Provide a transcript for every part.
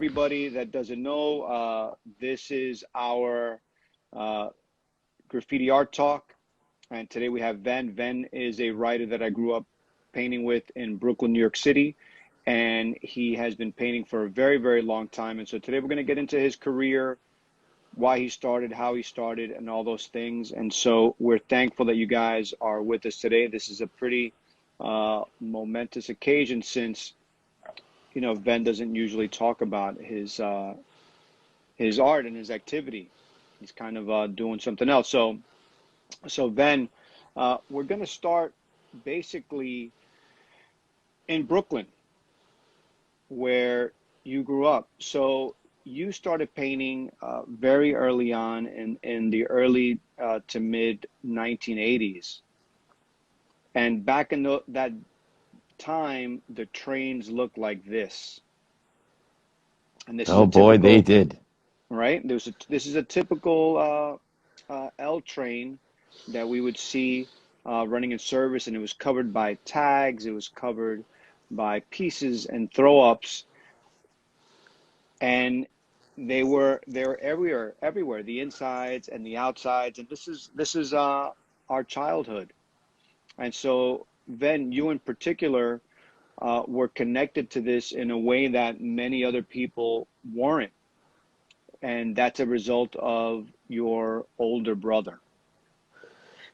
everybody that doesn't know, this is our Graffiti Art Talk. And today we have VEN. VEN is a writer that I grew up painting with in Brooklyn, New York City. And he has been painting for a very, very long time. And so today we're going to get into his career, why he started, how he started, and all those things. And so we're thankful that you guys are with us today. This is a pretty momentous occasion since, you know, VEN doesn't usually talk about his art and his activity. He's kind of doing something else. So VEN, we're going to start basically in Brooklyn, where you grew up. So you started painting very early on in the early to mid 1980s. And back in that time, the trains looked like this. And this is a boy, typical, they did. right? This is a typical L train that we would see running in service, and it was covered by tags. It was covered by pieces and throw-ups, and they were everywhere, the insides and the outsides. And this is our childhood. And so, VEN, you in particular were connected to this in a way that many other people weren't. And that's a result of your older brother.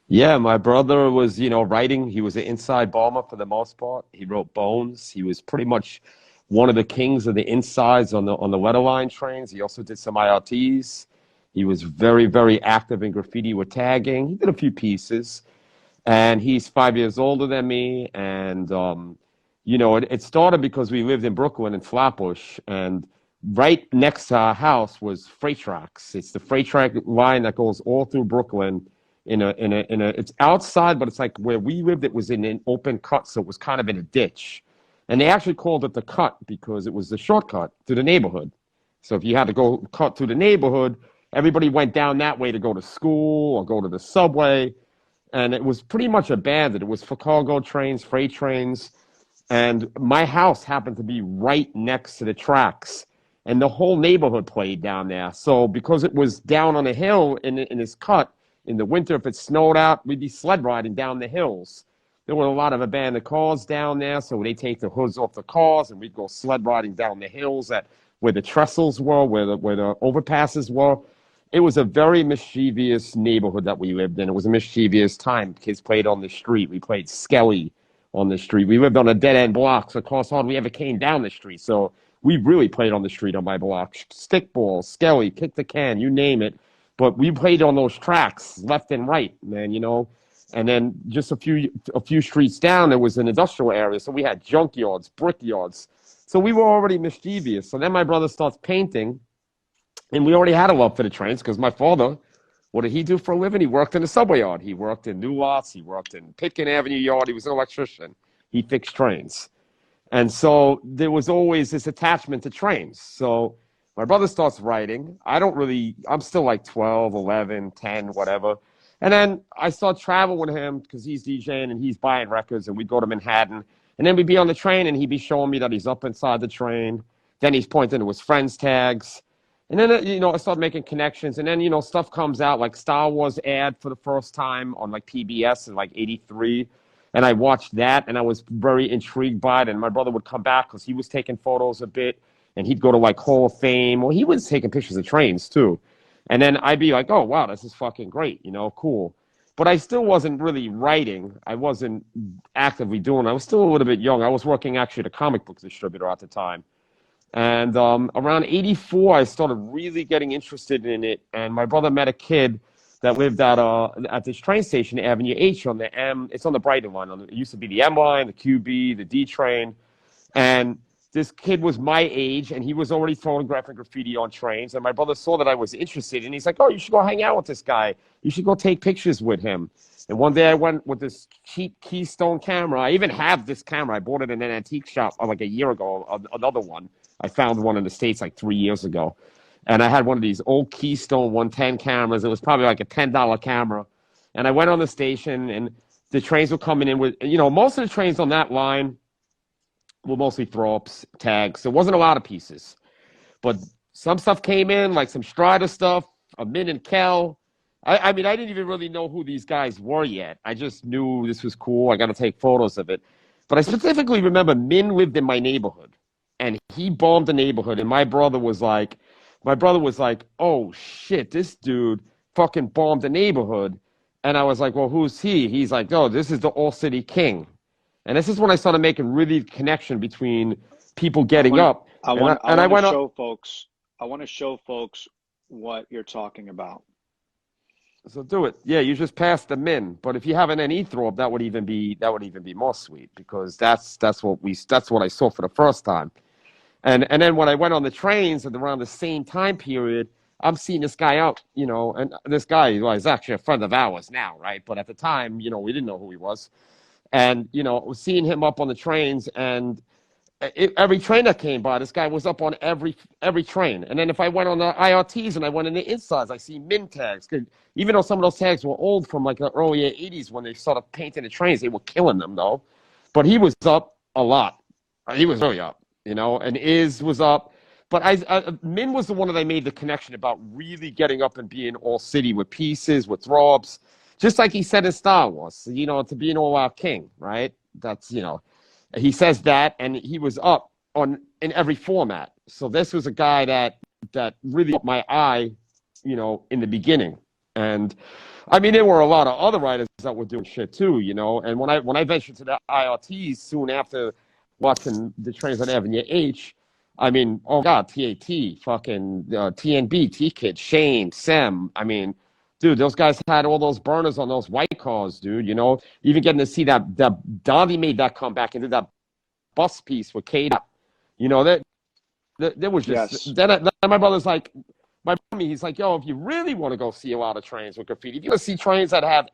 Yeah, my brother was, writing. He was an inside bomber for the most part. He wrote Bones. He was pretty much one of the kings of the insides on the letter line trains. He also did some IRTs. He was very, very active in graffiti with tagging. He did a few pieces. And he's 5 years older than me. And, it started because we lived in Brooklyn in Flatbush. And right next to our house was freight tracks. It's the freight track line that goes all through Brooklyn. It's outside, but it's like where we lived, it was in an open cut. So it was kind of in a ditch. And they actually called it the cut because it was the shortcut to the neighborhood. So if you had to go cut through the neighborhood, everybody went down that way to go to school or go to the subway. And it was pretty much abandoned. It was for cargo trains, freight trains. And my house happened to be right next to the tracks. And the whole neighborhood played down there. So because it was down on a hill in this cut, in the winter, if it snowed out, we'd be sled riding down the hills. There were a lot of abandoned cars down there. So they'd take the hoods off the cars and we'd go sled riding down the hills where the trestles were, where the overpasses were. It was a very mischievous neighborhood that we lived in. It was a mischievous time. Kids played on the street. We played Skelly on the street. We lived on a dead-end block, so it cost hard. We ever came down the street. So we really played on the street on my block. Stickball, Skelly, kick the can, you name it. But we played on those tracks left and right, man, And then just a few streets down, there was an industrial area. So we had junkyards, brickyards. So we were already mischievous. So then my brother starts painting. And we already had a love for the trains because my father, what did he do for a living? He worked in the subway yard. He worked in New Lots. He worked in Pitkin Avenue yard. He was an electrician. He fixed trains. And so there was always this attachment to trains. So my brother starts writing. I'm still like 12, 11, 10, whatever. And then I start traveling with him because he's DJing and he's buying records. And we'd go to Manhattan. And then we'd be on the train and he'd be showing me that he's up inside the train. Then he's pointing to his friends' tags. And then, I started making connections. And then, stuff comes out like Star Wars ad for the first time on like PBS in like 83. And I watched that and I was very intrigued by it. And my brother would come back because he was taking photos a bit. And he'd go to like Hall of Fame. Well, he was taking pictures of trains too. And then I'd be like, oh, wow, this is fucking great. Cool. But I still wasn't really writing. I wasn't actively doing it. I was still a little bit young. I was working actually at a comic book distributor at the time. And around 84, I started really getting interested in it. And my brother met a kid that lived at this train station, Avenue H on the M. It's on the Brighton line. It used to be the M line, the QB, the D train. And this kid was my age, and he was already photographing graffiti on trains. And my brother saw that I was interested, and he's like, oh, you should go hang out with this guy. You should go take pictures with him. And one day I went with this cheap Keystone camera. I even have this camera. I bought it in an antique shop like a year ago, another one. I found one in the States like 3 years ago. And I had one of these old Keystone 110 cameras. It was probably like a $10 camera. And I went on the station, and the trains were coming in with, most of the trains on that line were mostly throw-ups, tags. There wasn't a lot of pieces. But some stuff came in, like some Strider stuff, a Min and Kel. I mean, I didn't even really know who these guys were yet. I just knew this was cool. I got to take photos of it. But I specifically remember Min lived in my neighborhood, and he bombed the neighborhood. And my brother was like, oh shit, this dude fucking bombed the neighborhood. And I was like, well, who's he? He's like, oh, this is the All City King. And this is when I started making really connection between people I getting want up. I And I want to went up. show folks. I want to show folks what you're talking about. So do it. Yeah, you just passed the min. But if you have an NE throw up, that would even be more sweet because that's what I saw for the first time. And then when I went on the trains at around the same time period, I'm seeing this guy out, and this guy was actually a friend of ours now, right? But at the time, we didn't know who he was. And, seeing him up on the trains and every train that came by, this guy was up on every train. And then if I went on the IRTs and I went in the insides, I see min tags. Even though some of those tags were old from like the early 80s when they started painting the trains, they were killing them though. But he was up a lot. He was really up, and Iz was up. But Min was the one that I made the connection about really getting up and being all city with pieces, with throw ups, just like he said in Star Wars, to be an all out king, right? That's, he says that, and he was up in every format. So this was a guy that really caught my eye, in the beginning. And I mean, there were a lot of other writers that were doing shit too, And when I ventured to the IRTs soon after watching the trains on Avenue H, I mean, oh god, TAT, fucking TNB, T Kid, Shane, Sem. I mean, dude, those guys had all those burners on those white cars, dude. Even getting to see that Dottie made that comeback and did that bus piece with Kate. That there was just Yes. then my brother's like, he's like, yo, if you really want to go see a lot of trains with graffiti, if you want to see trains that have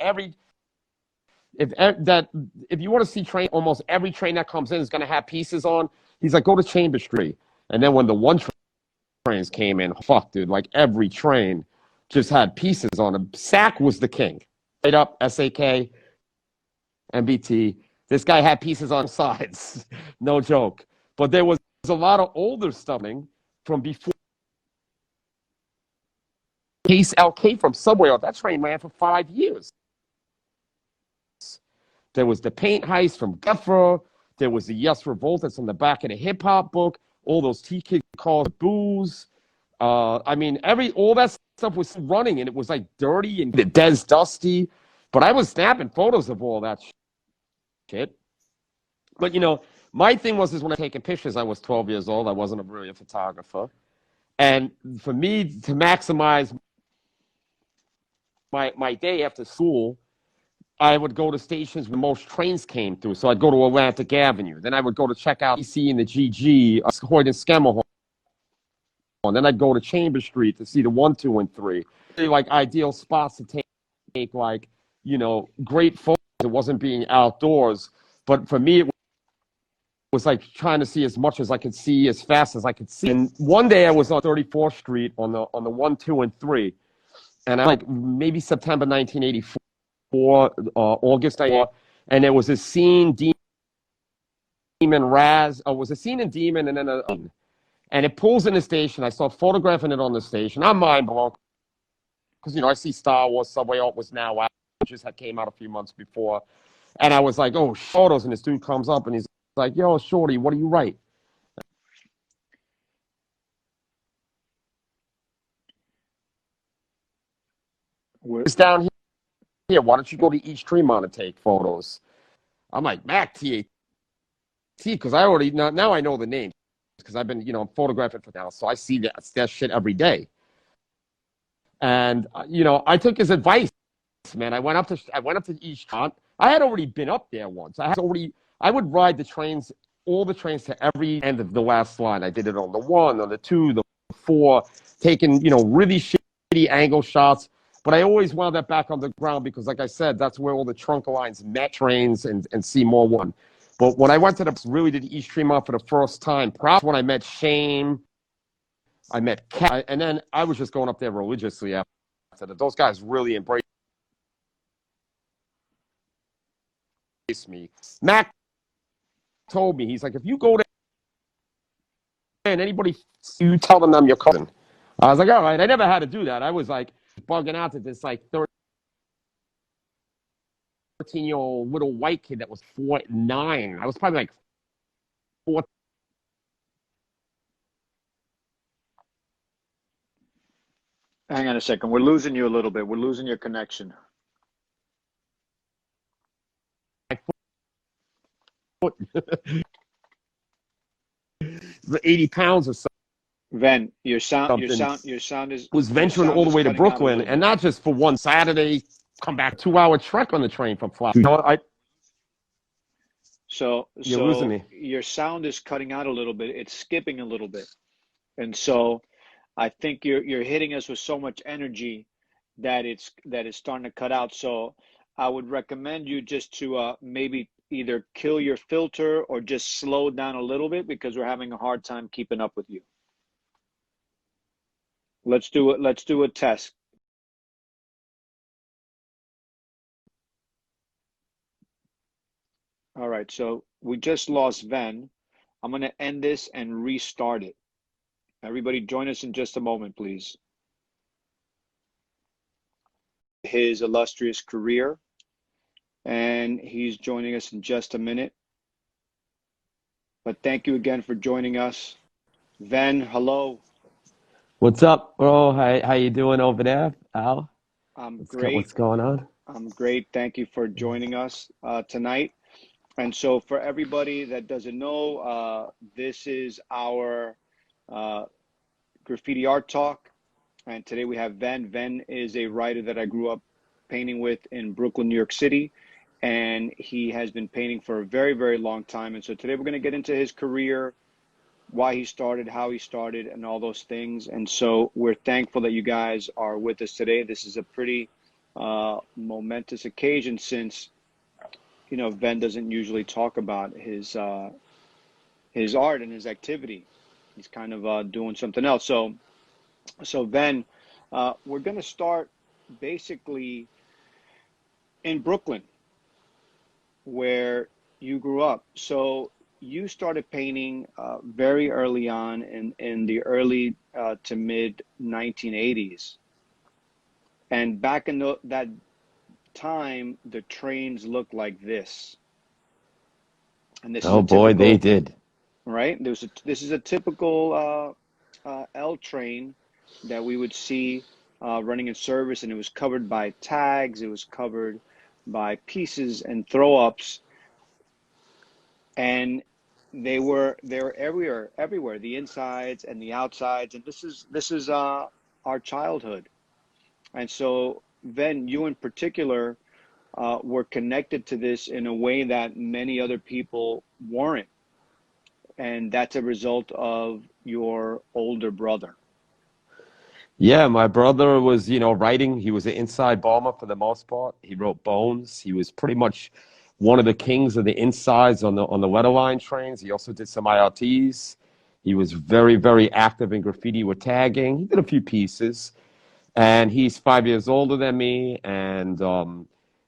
if you want to see train, almost every train that comes in is going to have pieces on. He's like, go to Chamber Street. And then when the trains came in, fuck, dude, like every train just had pieces on them. SAC was the king. Straight up, SAK, MBT. This guy had pieces on sides. No joke. But there was a lot of older stuff from before. Case LK from Subway. That train ran for 5 years. There was the paint heist from Guffer. There was the Yes Revolt that's on the back of the hip hop book. All those T-Kid calls booze. I mean, all that stuff was running, and it was like dirty and Des Dusty. But I was snapping photos of all that shit. But my thing was when I was taking pictures, I was 12 years old. I wasn't really a photographer, and for me to maximize my day after school, I would go to stations where most trains came through. So I'd go to Atlantic Avenue. Then I would go to check out EC and the GG, Hoyt and Skemmerhorn. Then I'd go to Chamber Street to see the 1, 2, and 3. Like ideal spots to take like, great photos. It wasn't being outdoors. But for me, it was like trying to see as much as I could see as fast as I could see. And one day I was on 34th Street on the 1, 2, and 3. And I like maybe September 1984, August, and there was a scene, Demon Raz. Oh, it was a scene in Demon, and then and it pulls in the station. I start photographing it on the station. I'm mind blown because I see Star Wars, Subway Art was now out, which had came out a few months before, and I was like, oh, photos, and this dude comes up and he's like, yo, shorty, what do you write? It's down here. Why don't you go to each Tremont and take photos? I'm like, Mac TAT, because I already now I know the names because I've been I'm photographing for now, so I see that shit every day. And I took his advice, man. I went up to each Tremont. I had already been up there once. I would ride the trains, all the trains to every end of the last line. I did it on the 1, on the 2, the 4, taking really shitty angle shots. But I always wound up back on the ground because, like I said, that's where all the trunk lines met trains and Seymour 1. But when I went to really did East Tremont for the first time, perhaps when I met Shane, I met Cat, and then I was just going up there religiously after that. Those guys really embraced me. Mac told me, he's like, if you go and anybody, you tell them I'm your cousin. I was like, all right. I never had to do that. I was like bugging out to this like 13-year-old little white kid that was 9. I was probably like 4, Hang on a second. We're losing you a little bit. We're losing your connection. 80 pounds or Ven, your sound, your something. sound, your sound is Was your venturing sound all the is way to cutting out a Brooklyn, little and bit. not just for one Saturday, come back 2-hour trek on the train from Flat. So, You're losing so me. your sound is cutting out a little bit. It's skipping a little bit, and so I think you're hitting us with so much energy that it's starting to cut out. So I would recommend you just to maybe either kill your filter or just slow down a little bit because we're having a hard time keeping up with you. Let's do it. Let's do a test. All right. So we just lost Ven. I'm going to end this and restart it. Everybody join us in just a moment, please. His illustrious career, and he's joining us in just a minute. But thank you again for joining us. Ven, hello. What's up, bro? How you doing over there, Al? I'm What's great. going on? I'm great. Thank you for joining us tonight. And so, for everybody that doesn't know, this is our uh, Graffiti Art Talk. And today we have Ven. Ven is a writer that I grew up painting with in Brooklyn, New York City. And he has been painting for a very, very long time. And so today we're going to get into his career, why he started, how he started, and all those things. And so we're thankful that you guys are with us today. This is a pretty momentous occasion since, Ven doesn't usually talk about his art and his activity. He's kind of doing something else. So Ven, we're going to start basically in Brooklyn, where you grew up. So you started painting very early on in the early to mid 1980s. And back in that time, the trains looked like this. And this is Oh a boy, they typical, did. right? This is a typical L train that we would see running in service, and it was covered by tags, it was covered by pieces and throw ups, and they were everywhere, the insides and the outsides, and this is our childhood. And so then you in particular were connected to this in a way that many other people weren't, and that's a result of your older brother. Yeah, my brother was, writing. He was an inside bomber for the most part. He wrote Bones. He was pretty much one of the kings of the insides on the letter line trains. He also did some IRTs. He was very, very active in graffiti with tagging. He did a few pieces. And he's 5 years older than me. And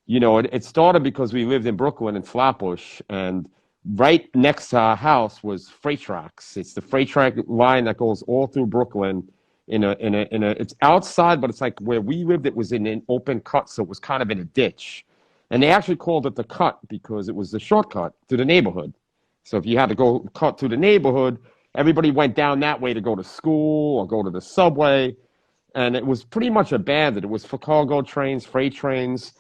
it started because we lived in Brooklyn in Flatbush, and right next to our house was freight tracks. It's the freight track line that goes all through Brooklyn. It's outside, but it's like where we lived. It was in an open cut, so it was kind of in a ditch, and they actually called it the cut because it was the shortcut to the neighborhood. So if you had to go cut through the neighborhood, everybody went down that way to go to school or go to the subway, and it was pretty much abandoned. It was for cargo trains, freight trains,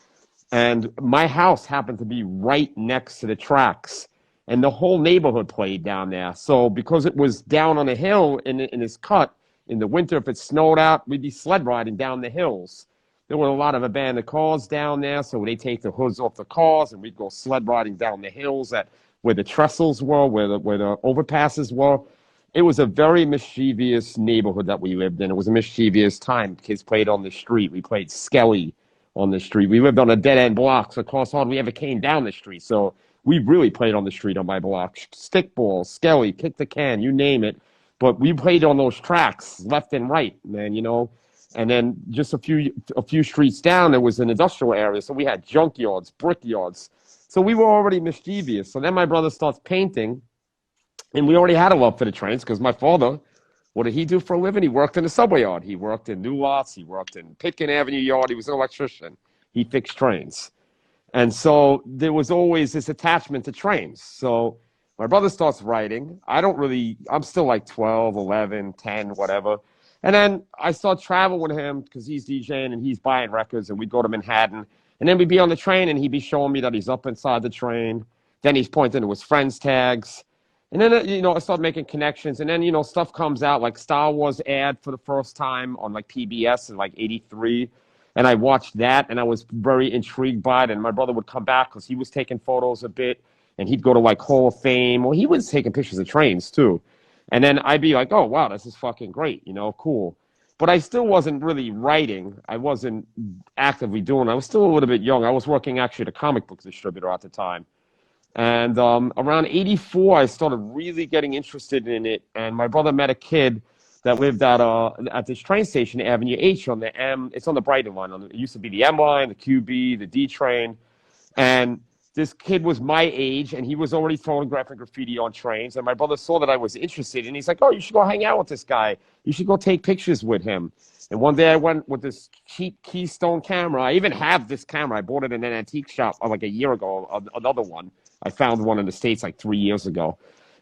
and my house happened to be right next to the tracks, and the whole neighborhood played down there. So because it was down on a hill in this cut, in the winter, if it snowed out, we'd be sled riding down the hills. There were a lot of abandoned cars down there, so they take the hoods off the cars, and we'd go sled riding down the hills at where the trestles were, where the overpasses were. It was a very mischievous neighborhood that we lived in. It was a mischievous time. Kids played on the street. We played Skelly on the street. We lived on a dead end block, so across hardly ever came down the street. So we really played on the street on my block. Stickball, Skelly, kick the can, you name it. But we played on those tracks left and right, man. And then just a few streets down, there was an industrial area. So we had junkyards, brickyards. So we were already mischievous. So then my brother starts painting, And we already had a love for the trains because my father, what did he do for a living? He worked in the subway yard. He worked in New Lots. He worked in Pitkin Avenue yard. He was an electrician. He fixed trains. And so there was always this attachment to trains. So my brother starts writing. I'm still like 12, 11, 10, whatever. And then I start traveling with him because he's DJing and he's buying records, and we'd go to Manhattan. And then we'd be on the train and he'd be showing me that he's up inside the train. Then he's pointing to his friends' tags. And then, I started making connections. And then, stuff comes out like Star Wars ad for the first time on like PBS in like 83. And I watched that and I was very intrigued by it. And my brother would come back because he was taking photos a bit and he'd go to like Hall of Fame. Well, he was taking pictures of trains too. And then I'd be like, oh, wow, this is fucking great, cool. But I still wasn't really writing. I wasn't actively doing it. I was still a little bit young. I was working actually at a comic book distributor at the time. And around 84, I started really getting interested in it. And my brother met a kid that lived at this train station, Avenue H, on the M. It's on the Brighton line. It used to be the M line, the QB, the D train. And this kid was my age, and he was already photographing graffiti on trains. And my brother saw that I was interested, and he's like, oh, you should go hang out with this guy. You should go take pictures with him. And one day I went with this cheap Keystone camera. I even have this camera. I bought it in an antique shop like a year ago, another one. I found one in the States like 3 years ago.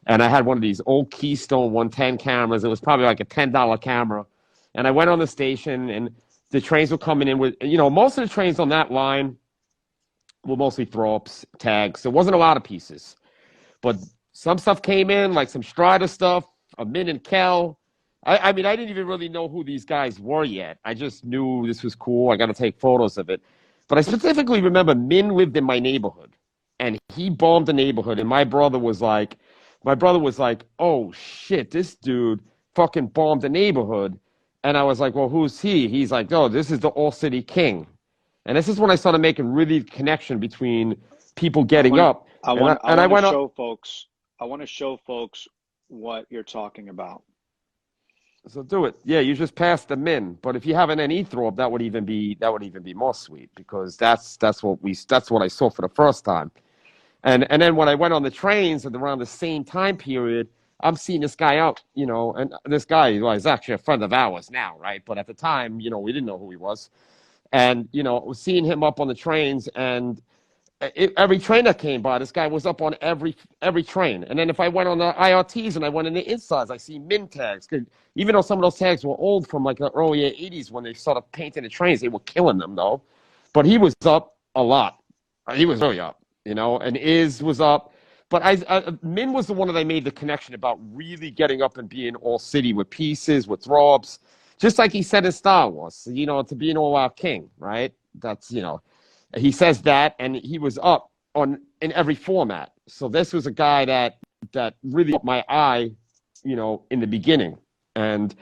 And I had one of these old Keystone 110 cameras. It was probably like a $10 camera. And I went on the station, and the trains were coming in with, most of the trains on that line were mostly throw-ups, tags. There wasn't a lot of pieces. But some stuff came in, like some Strider stuff, a Min and Kel. I mean, I didn't even really know who these guys were yet. I just knew this was cool. I got to take photos of it. But I specifically remember Min lived in my neighborhood, and he bombed the neighborhood. And my brother was like, oh, shit, this dude fucking bombed the neighborhood. And I was like, well, who's he? He's like, oh, this is the All-City King. And this is when I started making really connection between people getting up. I want to show folks what you're talking about. So do it. Yeah, you just passed the Min. But if you have an NE throw up, that would even be more sweet, because that's what I saw for the first time. And then when I went on the trains at around the same time period, I'm seeing this guy out, and this guy was actually a friend of ours now, right? But at the time, we didn't know who he was. And, seeing him up on the trains, and every train that came by, this guy was up on every train. And then if I went on the IRTs and I went in the insides, I see Min tags. Even though some of those tags were old from like the early 80s when they started painting the trains, they were killing them though. But he was up a lot. He was really up, and Iz was up. But Min was the one that I made the connection about really getting up and being all city with pieces, with throbs. Just like he said in Star Wars, to be an all-out king, right? That's, he says that, and he was up in every format. So this was a guy that really caught my eye, in the beginning. And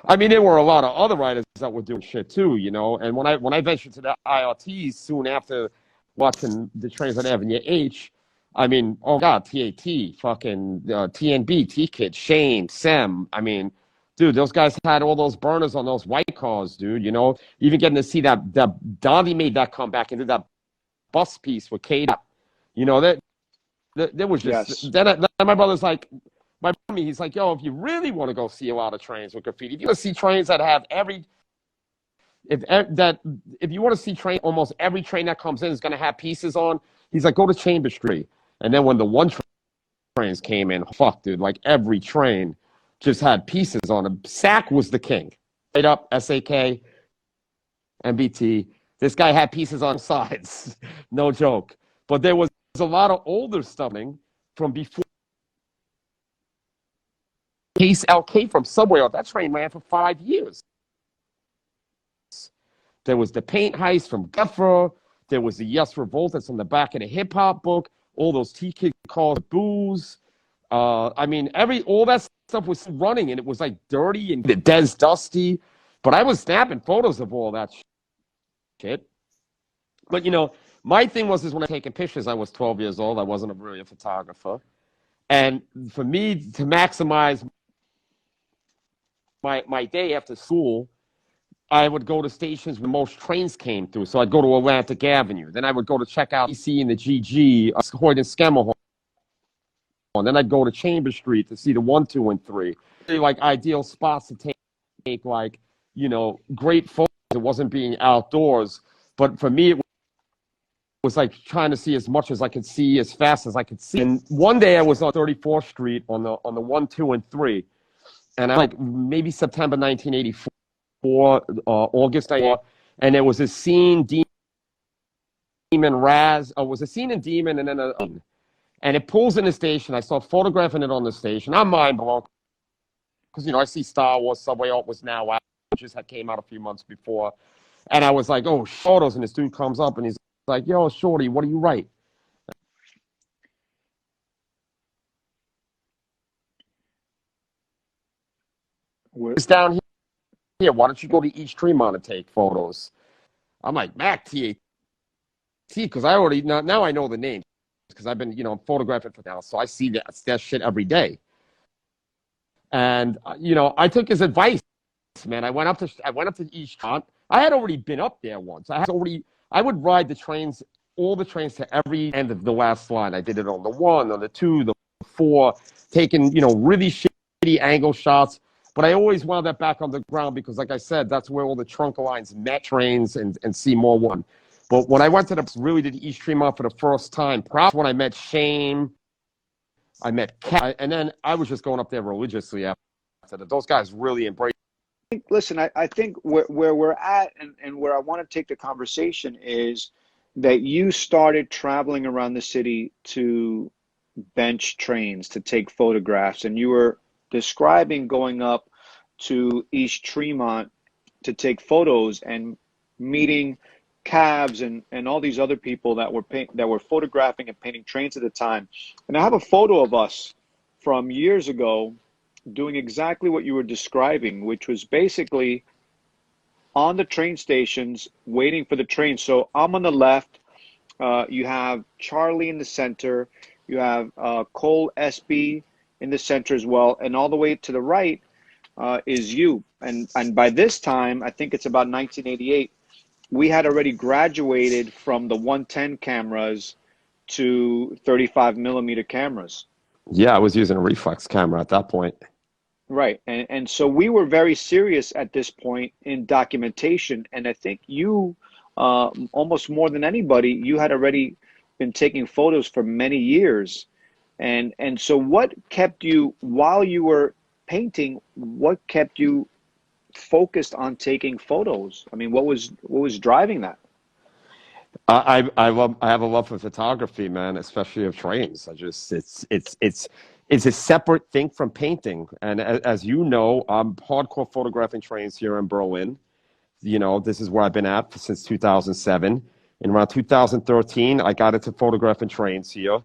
I mean, there were a lot of other writers that were doing shit too, And when I ventured to the IRTs soon after watching the trains on Avenue H, I mean, oh God, TAT, fucking TNB, T-Kid, Shane, Sem. I mean, dude, those guys had all those burners on those white cars, dude. Even getting to see that Dondie made that comeback and did that bus piece with Kate. That was just. Yes. Then my brother's like, he's like, yo, if you really want to go see a lot of trains with graffiti, if you want to see trains that have if you want to see almost every train that comes in is going to have pieces on. He's like, go to Chamber Street. And then when the one trains came in, fuck, dude, like every train just had pieces on them. Sack was the king. Straight up, SAK, MBT. This guy had pieces on sides. No joke. But there was a lot of older stuff from before. Case LK from Subway. That train ran for 5 years. There was the Paint Heist from Guffer. There was the Yes Revolt that's on the back of the hip hop book. All those T-Kid calls, booze. I mean, all that stuff was running, and it was like dirty and Des Dusty. But I was snapping photos of all that shit. But my thing was when I was taking pictures, I was 12 years old. I wasn't really a photographer, and for me to maximize my day after school, I would go to stations where most trains came through. So I'd go to Atlantic Avenue. Then I would go to check out EC and the GG, Hoyt and Schermerhorn. And then I'd go to Chambers Street to see the 1, 2, and 3. Like ideal spots to take like, great photos. It wasn't being outdoors, but for me, it was like trying to see as much as I could see as fast as I could see. And one day I was on 34th Street on the 1, 2, and 3, and I like maybe September 1984, August, and there was a scene, Demon Raz. Oh, it was a scene in Demon, and then and it pulls in the station. I start photographing it on the station. I'm mind blown because I see Star Wars, Subway Art was now out, just had came out a few months before, and I was like, oh, photos, and this dude comes up and he's like, yo, Shorty, what do you write? It's down here. Why don't you go to East Tremont and take photos? I'm like, Mac TAT, because I already now I know the names because I've been photographing for now, so I see that shit every day. And I took his advice, man. I went up to East Tremont. I had already been up there once. I would ride the trains, all the trains to every end of the last line. I did it on the 1, on the 2, the 4, taking really shitty angle shots. But I always wound up back on the ground because, like I said, that's where all the trunk lines met trains and Seymour 1. But when I went to the East Tremont for the first time, probably when I met Shame, I met Cat, and then I was just going up there religiously after that. Those guys really embraced. Listen, I think where we're at and where I want to take the conversation is that you started traveling around the city to bench trains to take photographs, and you were describing going up to East Tremont to take photos and meeting cabs and all these other people that were photographing and painting trains at the time. And I have a photo of us from years ago doing exactly what you were describing, which was basically on the train stations waiting for the train. So I'm on the left, you have Charlie in the center, you have Cole SB in the center as well, and all the way to the right is you. And by this time, I think it's about 1988, we had already graduated from the 110 cameras to 35 millimeter cameras. Yeah, I was using a reflex camera at that point. Right. And so we were very serious at this point in documentation. And I think you, almost more than anybody, you had already been taking photos for many years. And so what kept you, while you were painting, what kept you focused on taking photos? I mean, what was driving that? I have a love for photography, man, especially of trains. It's a separate thing from painting. And as you know, I'm hardcore photographing trains here in Berlin. This is where I've been at since 2007. In around 2013, I got into photographing trains here.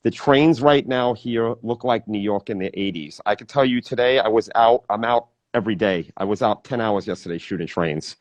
The trains right now here look like New York in the 80s. I can tell you today, I'm out every day. I was out 10 hours yesterday shooting trains.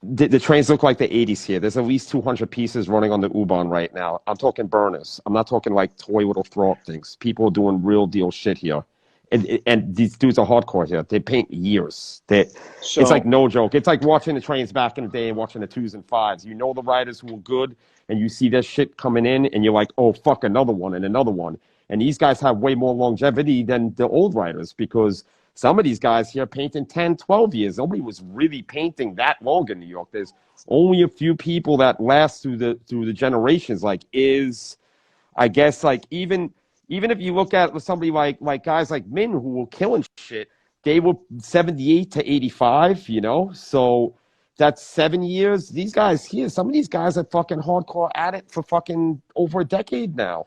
The trains look like the 80s here. There's at least 200 pieces running on the U-Bahn right now. I'm talking burners. I'm not talking like toy little throw-up things. People are doing real deal shit here. And these dudes are hardcore here. They paint years. It's like no joke. It's like watching the trains back in the day and watching the 2s and 5s. You know the riders who are good, and you see this shit coming in, and you're like, oh, fuck, another one and another one. And these guys have way more longevity than the old riders because some of these guys here painting 10, 12 years. Nobody was really painting that long in New York. There's only a few people that last through the generations. I guess even if you look at somebody like guys like Min who were killing shit, they were 78 to 85, So that's 7 years. These guys here, some of these guys are fucking hardcore at it for fucking over a decade now,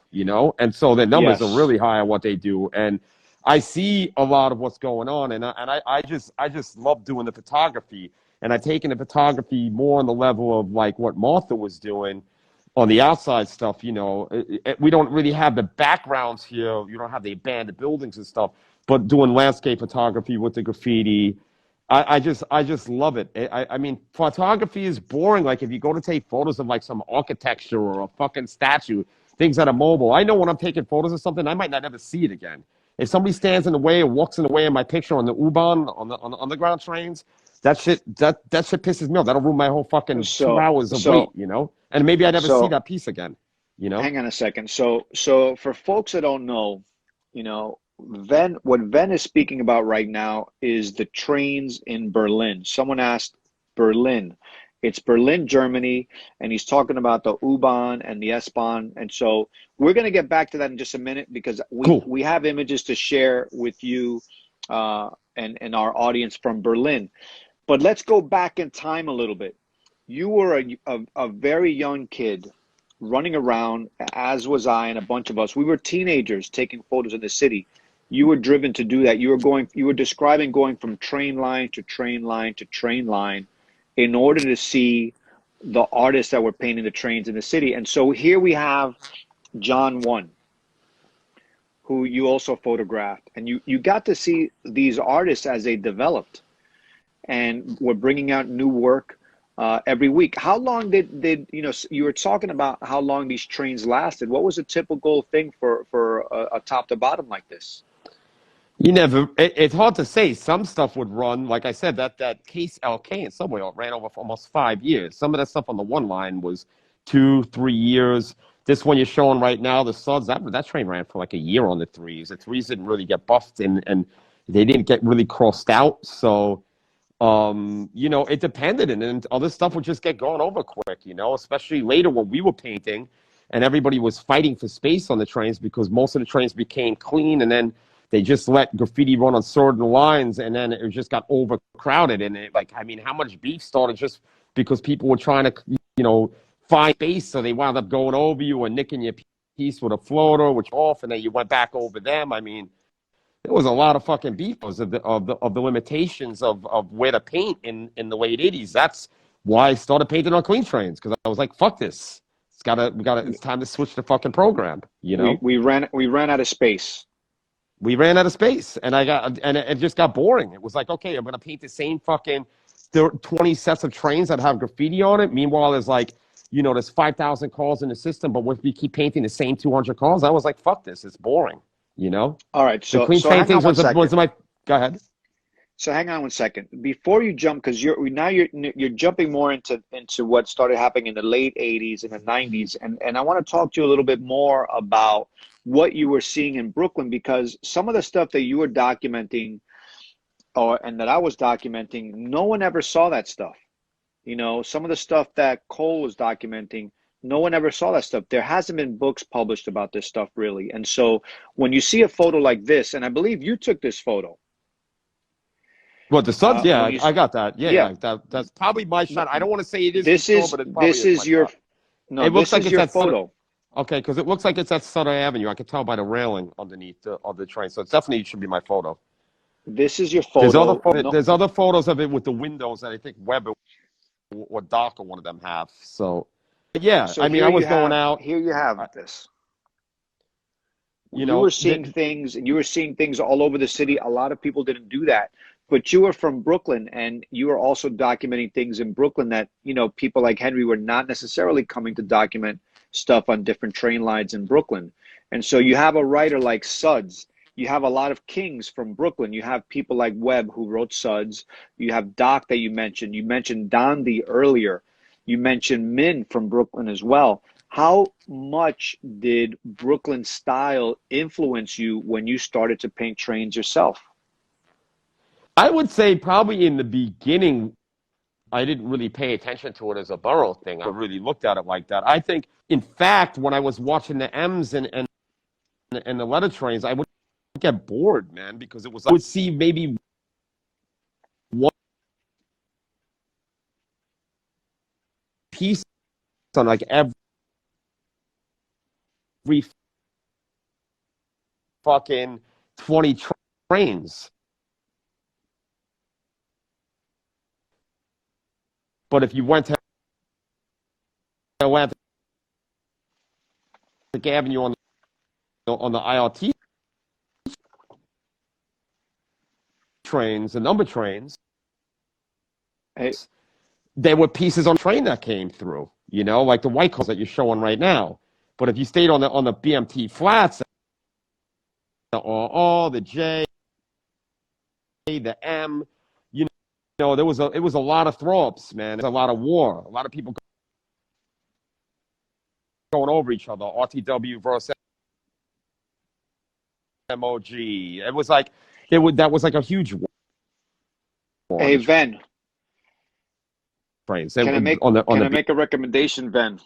And so their numbers are really high on what they do. And I see a lot of what's going on, and I just love doing the photography, and I've taken the photography more on the level of like what Martha was doing on the outside stuff. We don't really have the backgrounds here. You don't have the abandoned buildings and stuff, but doing landscape photography with the graffiti, I just love it. I mean, photography is boring. Like if you go to take photos of like some architecture or a fucking statue, things that are mobile. I know when I'm taking photos of something, I might not ever see it again. If somebody stands in the way or walks in the way of my picture on the U-Bahn, on the underground trains, that shit pisses me off. That'll ruin my whole fucking 2 hours of wait, And maybe I never see that piece again. you know? Hang on a second. So for folks that don't know, what Ven is speaking about right now is the trains in Berlin. Someone asked Berlin. It's Berlin, Germany, and he's talking about the U-Bahn and the S-Bahn. And so we're going to get back to that in just a minute because we Cool. we have images to share with you and our audience from Berlin. But let's go back in time a little bit. You were a very young kid running around, as was I and a bunch of us. We were teenagers taking photos in the city. You were driven to do that. You were describing going from train line to train line to train line in order to see the artists that were painting the trains in the city. And so here we have John One, who you also photographed, and you got to see these artists as they developed and were bringing out new work every week. How long did you were talking about how long these trains lasted? What was a typical thing for a top to bottom like this? It's hard to say. Some stuff would run, like I said, that case LK in Subway ran over for almost 5 years. Some of that stuff on the one line was 2, 3 years. This one you're showing right now, the Suds, that train ran for like a year on the threes. The threes didn't really get buffed and they didn't get really crossed out. So, it depended. And then other stuff would just get gone over quick, especially later when we were painting and everybody was fighting for space on the trains because most of the trains became clean and then they just let graffiti run on certain lines, and then it just got overcrowded. And how much beef started just because people were trying to, find space, so they wound up going over you or nicking your piece with a floater, which off, and then you went back over them. I mean, there was a lot of fucking beef because of the limitations of where to paint in the late '80s. That's why I started painting on clean trains because I was like, fuck this. It's time to switch the fucking program. We ran out of space. We ran out of space, and it just got boring. It was like, okay, I'm gonna paint the same fucking 20 sets of trains that have graffiti on it. Meanwhile, there's 5,000 calls in the system, but if we keep painting the same 200 calls, I was like, fuck this, it's boring. All right, The so clean so train hang on things one was second. my. Go ahead. So hang on one second before you jump, because you're jumping more into what started happening in the late '80s and the '90s, and I want to talk to you a little bit more about what you were seeing in Brooklyn, because some of the stuff that you were documenting, and that I was documenting, no one ever saw that stuff. Some of the stuff that Cole was documenting, no one ever saw that stuff. There hasn't been books published about this stuff really, and so when you see a photo like this, and I believe you took this photo. Well, the Suns, When yeah, you I got that. Yeah, Yeah. yeah, that's probably my No, shot. I don't want to say it is for this sure, is but it probably this is my is your shot. no, It looks this like is it's your at Sutter. photo. Okay, because it looks like it's at Sutter Avenue. I can tell by the railing underneath of the train, so it definitely should be my photo. This is your There's other photo. No, there's other photos of it with the windows that I think Webb or Doc or one of them have. So, yeah, so I mean, I was going out. here you have I, this. you You were know, seeing things, and you were seeing things all over the city. A lot of people didn't do that, but you were from Brooklyn, and you were also documenting things in Brooklyn that, people like Henry were not necessarily coming to document stuff on different train lines in Brooklyn. And so you have a writer like Suds. You have a lot of kings from Brooklyn. You have people like Webb who wrote Suds. You have Doc that you mentioned. You mentioned Dondi earlier. You mentioned Min from Brooklyn as well. How much did Brooklyn style influence you when you started to paint trains yourself? I would say probably in the beginning, I didn't really pay attention to it as a borough thing. I really looked at it like that. I think, in fact, when I was watching the M's and the letter trains, I would get bored, man, because I would see maybe one piece on like every fucking 20 trains. But if you went to Atlantic Avenue on the IRT trains, the number trains, Hey, there were pieces on the train that came through, like the white cars that you're showing right now. But if you stayed on the BMT flats, the RR, the J, the M, it was a lot of throw ups, man. There's a lot of war. A lot of people going over each other. RTW versus MOG. It was like that was like a huge war on Hey, the Ven, trains can I make on can I the make a recommendation, Ven?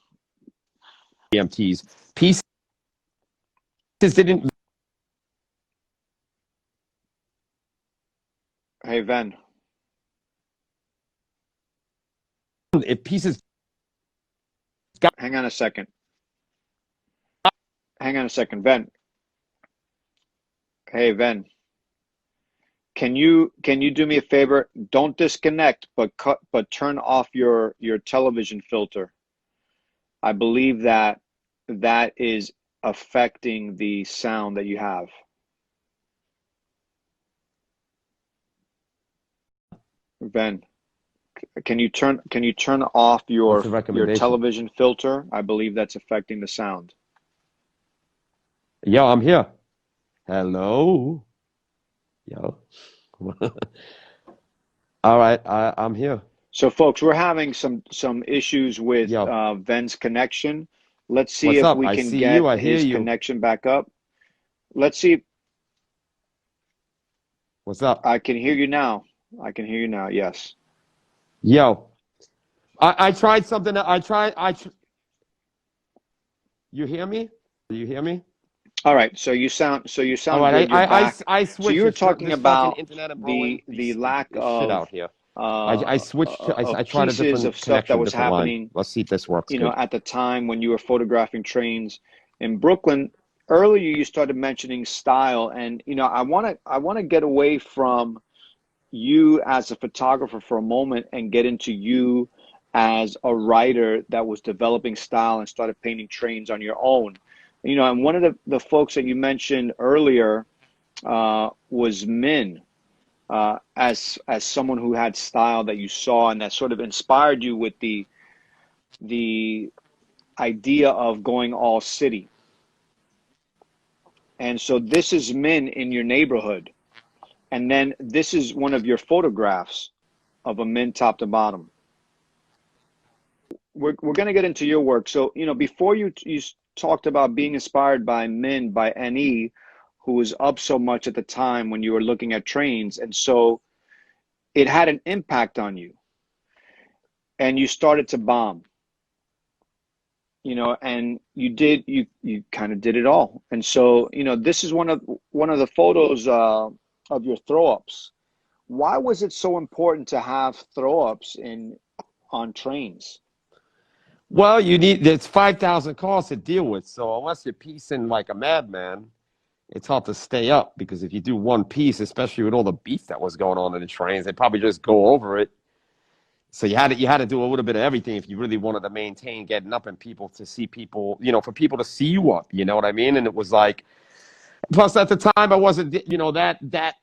BMTs. Pieces didn't. Hey, Ven, If pieces got hang on a second. Hang on a second, Ven. Hey, Ven, can you do me a favor? Don't disconnect, but turn off your television filter. I believe that that is affecting the sound that you have. Ven, can you turn off what's the your recommendation? television filter? I believe that's affecting the sound. Yeah, I'm here. Hello. Yo. All right, I'm here. So, folks, we're having some issues with Yo, Ven's connection. Let's see what's if up? we I can see you. get I hear his you. connection back up. Let's see if What's up? I can hear you now. I can hear you now. Yes. Yo, I tried something. You hear me? Do you hear me? All right. So you sound All right. good. You're back. I So you switched were talking this fucking about internet and blowing the lack shit of out here. I switched to, I tried a pieces of different stuff that connection, was different line. happening, Let's see if this works good. at the time when you were photographing trains in Brooklyn. Earlier, you started mentioning style, and I want to get away from you as a photographer for a moment and get into you as a writer that was developing style and started painting trains on your own. And one of the folks that you mentioned earlier was Min, as someone who had style that you saw and that sort of inspired you with the idea of going all city. And so this is Min in your neighborhood. And then this is one of your photographs of a Min top to bottom. We're going to get into your work. So, before you talked about being inspired by Min, by NE, who was up so much at the time when you were looking at trains. And so it had an impact on you and you started to bomb, and you kind of did it all. And so, this is one of the photos of your throw ups. Why was it so important to have throw ups in on trains? Well, there's 5,000 cars to deal with. So unless you're piecing like a madman, it's hard to stay up because if you do one piece, especially with all the beef that was going on in the trains, they probably just go over it. So you had to do a little bit of everything if you really wanted to maintain getting up and people to see people, for people to see you up, you know what I mean? And it was like, plus at the time I wasn't, that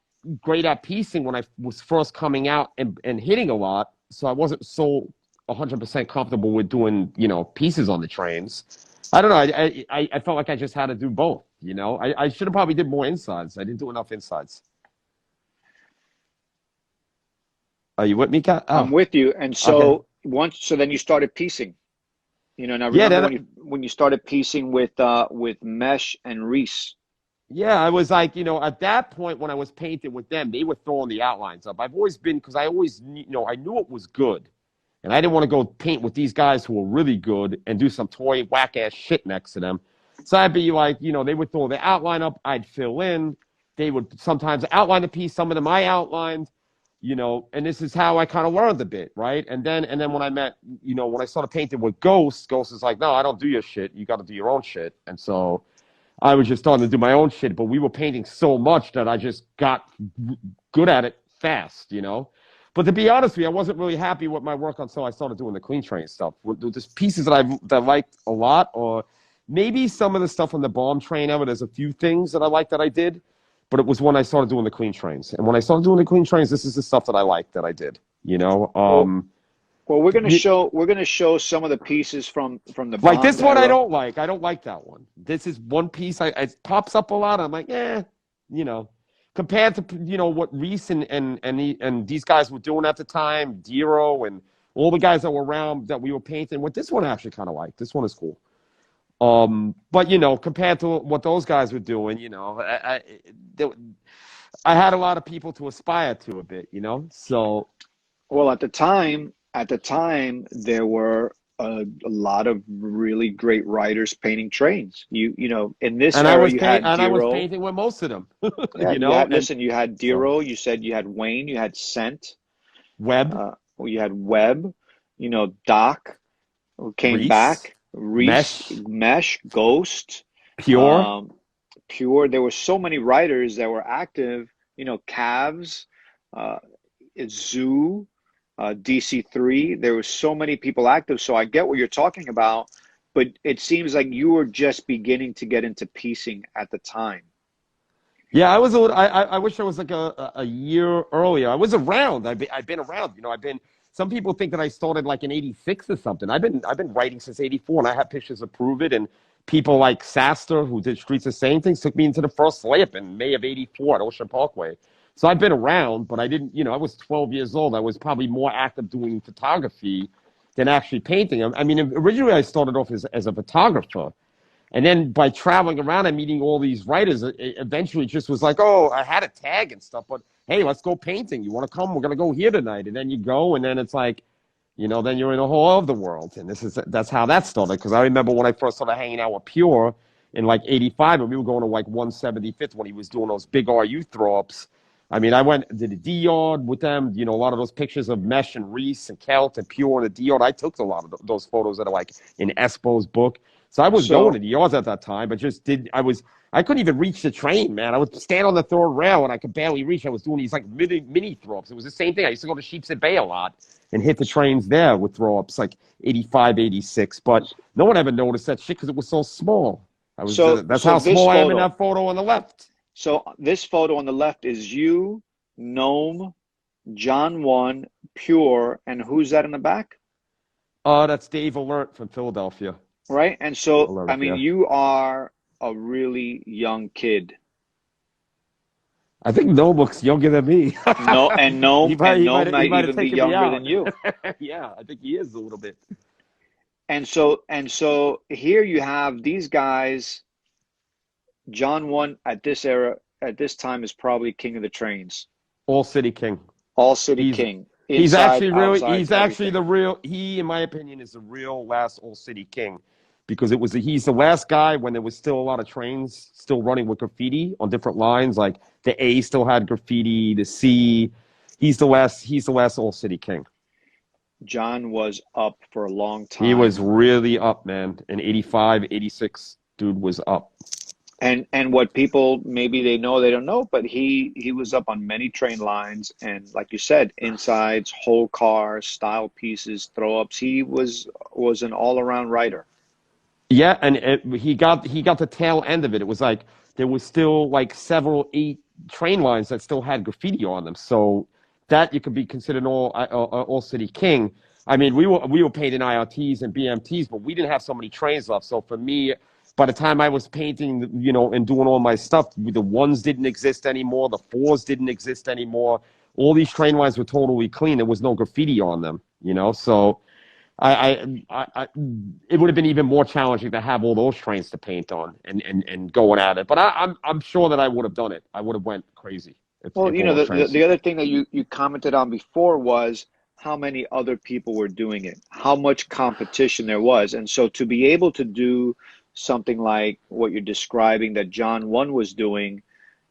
great at piecing when I was first coming out and hitting a lot. So I wasn't so 100% comfortable with doing, pieces on the trains. I don't know. I felt like I just had to do both, I should have probably did more insides. I didn't do enough insides. Are you with me, Kat? I'm Oh, with you. And okay. so then you started piecing. And I Yeah, remember when you then when you started piecing with Mesh and Reese. yeah, I was like, at that point when I was painting with them, they were throwing the outlines up. I've always been, because I always, I knew it was good. And I didn't want to go paint with these guys who were really good and do some toy whack ass shit next to them. So I'd be like, they would throw the outline up, I'd fill in. They would sometimes outline a piece, some of them I outlined, and this is how I kind of learned a bit, right? And then when I met, when I started painting with Ghost is like, no, I don't do your shit. You got to do your own shit. And so I was just starting to do my own shit, but we were painting so much that I just got good at it fast. But to be honest with you, I wasn't really happy with my work until I started doing the clean train stuff. There's pieces that I liked a lot, or maybe some of the stuff on the bomb train ever. There's a few things that I liked that I did, but it was when I started doing the clean trains. And when I started doing the clean trains, this is the stuff that I liked that I did. Well, well, we're gonna show some of the pieces from the Like Bond this one, I era. don't like. I don't like that one. This is one piece. It pops up a lot. I'm like, you know, compared to what Reese and these guys were doing at the time, Dero and all the guys that were around that we were painting. What this one I actually kind of like. This one is cool. But compared to what those guys were doing, they- I had a lot of people to aspire to a bit. So, Well, at the time, there were a lot of really great writers painting trains. In this and I era, was you had Diro. painting with most of them, Yeah, you had, and listen, you had so Diro, you said you had Wayne, you had Scent, Webb, you had Webb, Doc, who came Reese, back, Reese, Mesh, Mesh, Ghost, Pure. um, Pure. There were so many writers that were active, Cavs, uh, Zoo, DC3. There were so many people active. So I get what you're talking about, but it seems like you were just beginning to get into piecing at the time. Yeah, I was a little. I wish I was like a year earlier. I was around. I've been around. I've been. Some people think that I started like in '86 or something. I've been writing since '84, and I have pictures to prove it. And people like Saster, who did Streets of Saying Things, took me into the first layup in May of '84 at Ocean Parkway. So I've been around, but I didn't. I was 12 years old. I was probably more active doing photography than actually painting. I mean, originally I started off as a photographer. And then by traveling around and meeting all these writers, it eventually just was like, oh, I had a tag and stuff, but hey, let's go painting. You want to come? We're gonna go here tonight. And then you go, and then it's like, then you're in a whole other world. And that's how that started. Because I remember when I first started hanging out with Pure in like '85, and we were going to like 175th when he was doing those big RU throw ups. I mean, I went to the D yard with them. A lot of those pictures of Mesh and Reese and Kelt and Pure and the D yard. I took a lot of those photos that are like in Espo's book. So I was going to So, the yards at that time, but I couldn't even reach the train, man. I would stand on the third rail and I could barely reach. I was doing these like mini throw ups. It was the same thing. I used to go to Sheepshead Bay a lot and hit the trains there with throw ups like 85, 86. But no one ever noticed that shit because it was so small. so, That's so how this small I am in photo. that photo on the left. So this photo on the left is you, Gnome, John One, Pure, and who's that in the back? That's Dave Alert from Philadelphia. Right? And so, I Alert, mean, yeah. you are a really young kid. I think No looks younger than me. No, and Gnome and Gnome He might might have even be taken me younger out. than you. Yeah, I think he is a little bit. And so here you have these guys. John One at this time is probably king of the trains. All City King. All city He's king, inside, outside, he's actually everything. the real he in my opinion is the real last Old City King because he's the last guy when there was still a lot of trains still running with graffiti on different lines like the A still had graffiti, the C. He's the last Old City King. John was up for a long He was time. really up, man. In 85, 86, dude was up. And what people maybe they know they don't know, but he was up on many train lines and like you said, insides, whole cars, style pieces, throw ups. He was an all around writer. Yeah, and he got the tail end of it. It was like there was still like several eight train lines that still had graffiti on them. So that you could be considered all city king. I mean, we were painting IRTs and BMTs, but we didn't have so many trains left. So for me, by the time I was painting, and doing all my stuff, the ones didn't exist anymore. The fours didn't exist anymore. All these train lines were totally clean. There was no graffiti on them. So. It would have been even more challenging to have all those trains to paint on and going at it. But I'm sure that I would have done it. I would have went crazy Well, if all those the trains. other thing that you commented on before was how many other people were doing it, how much competition there was. And so to be able to do something like what you're describing that John One was doing,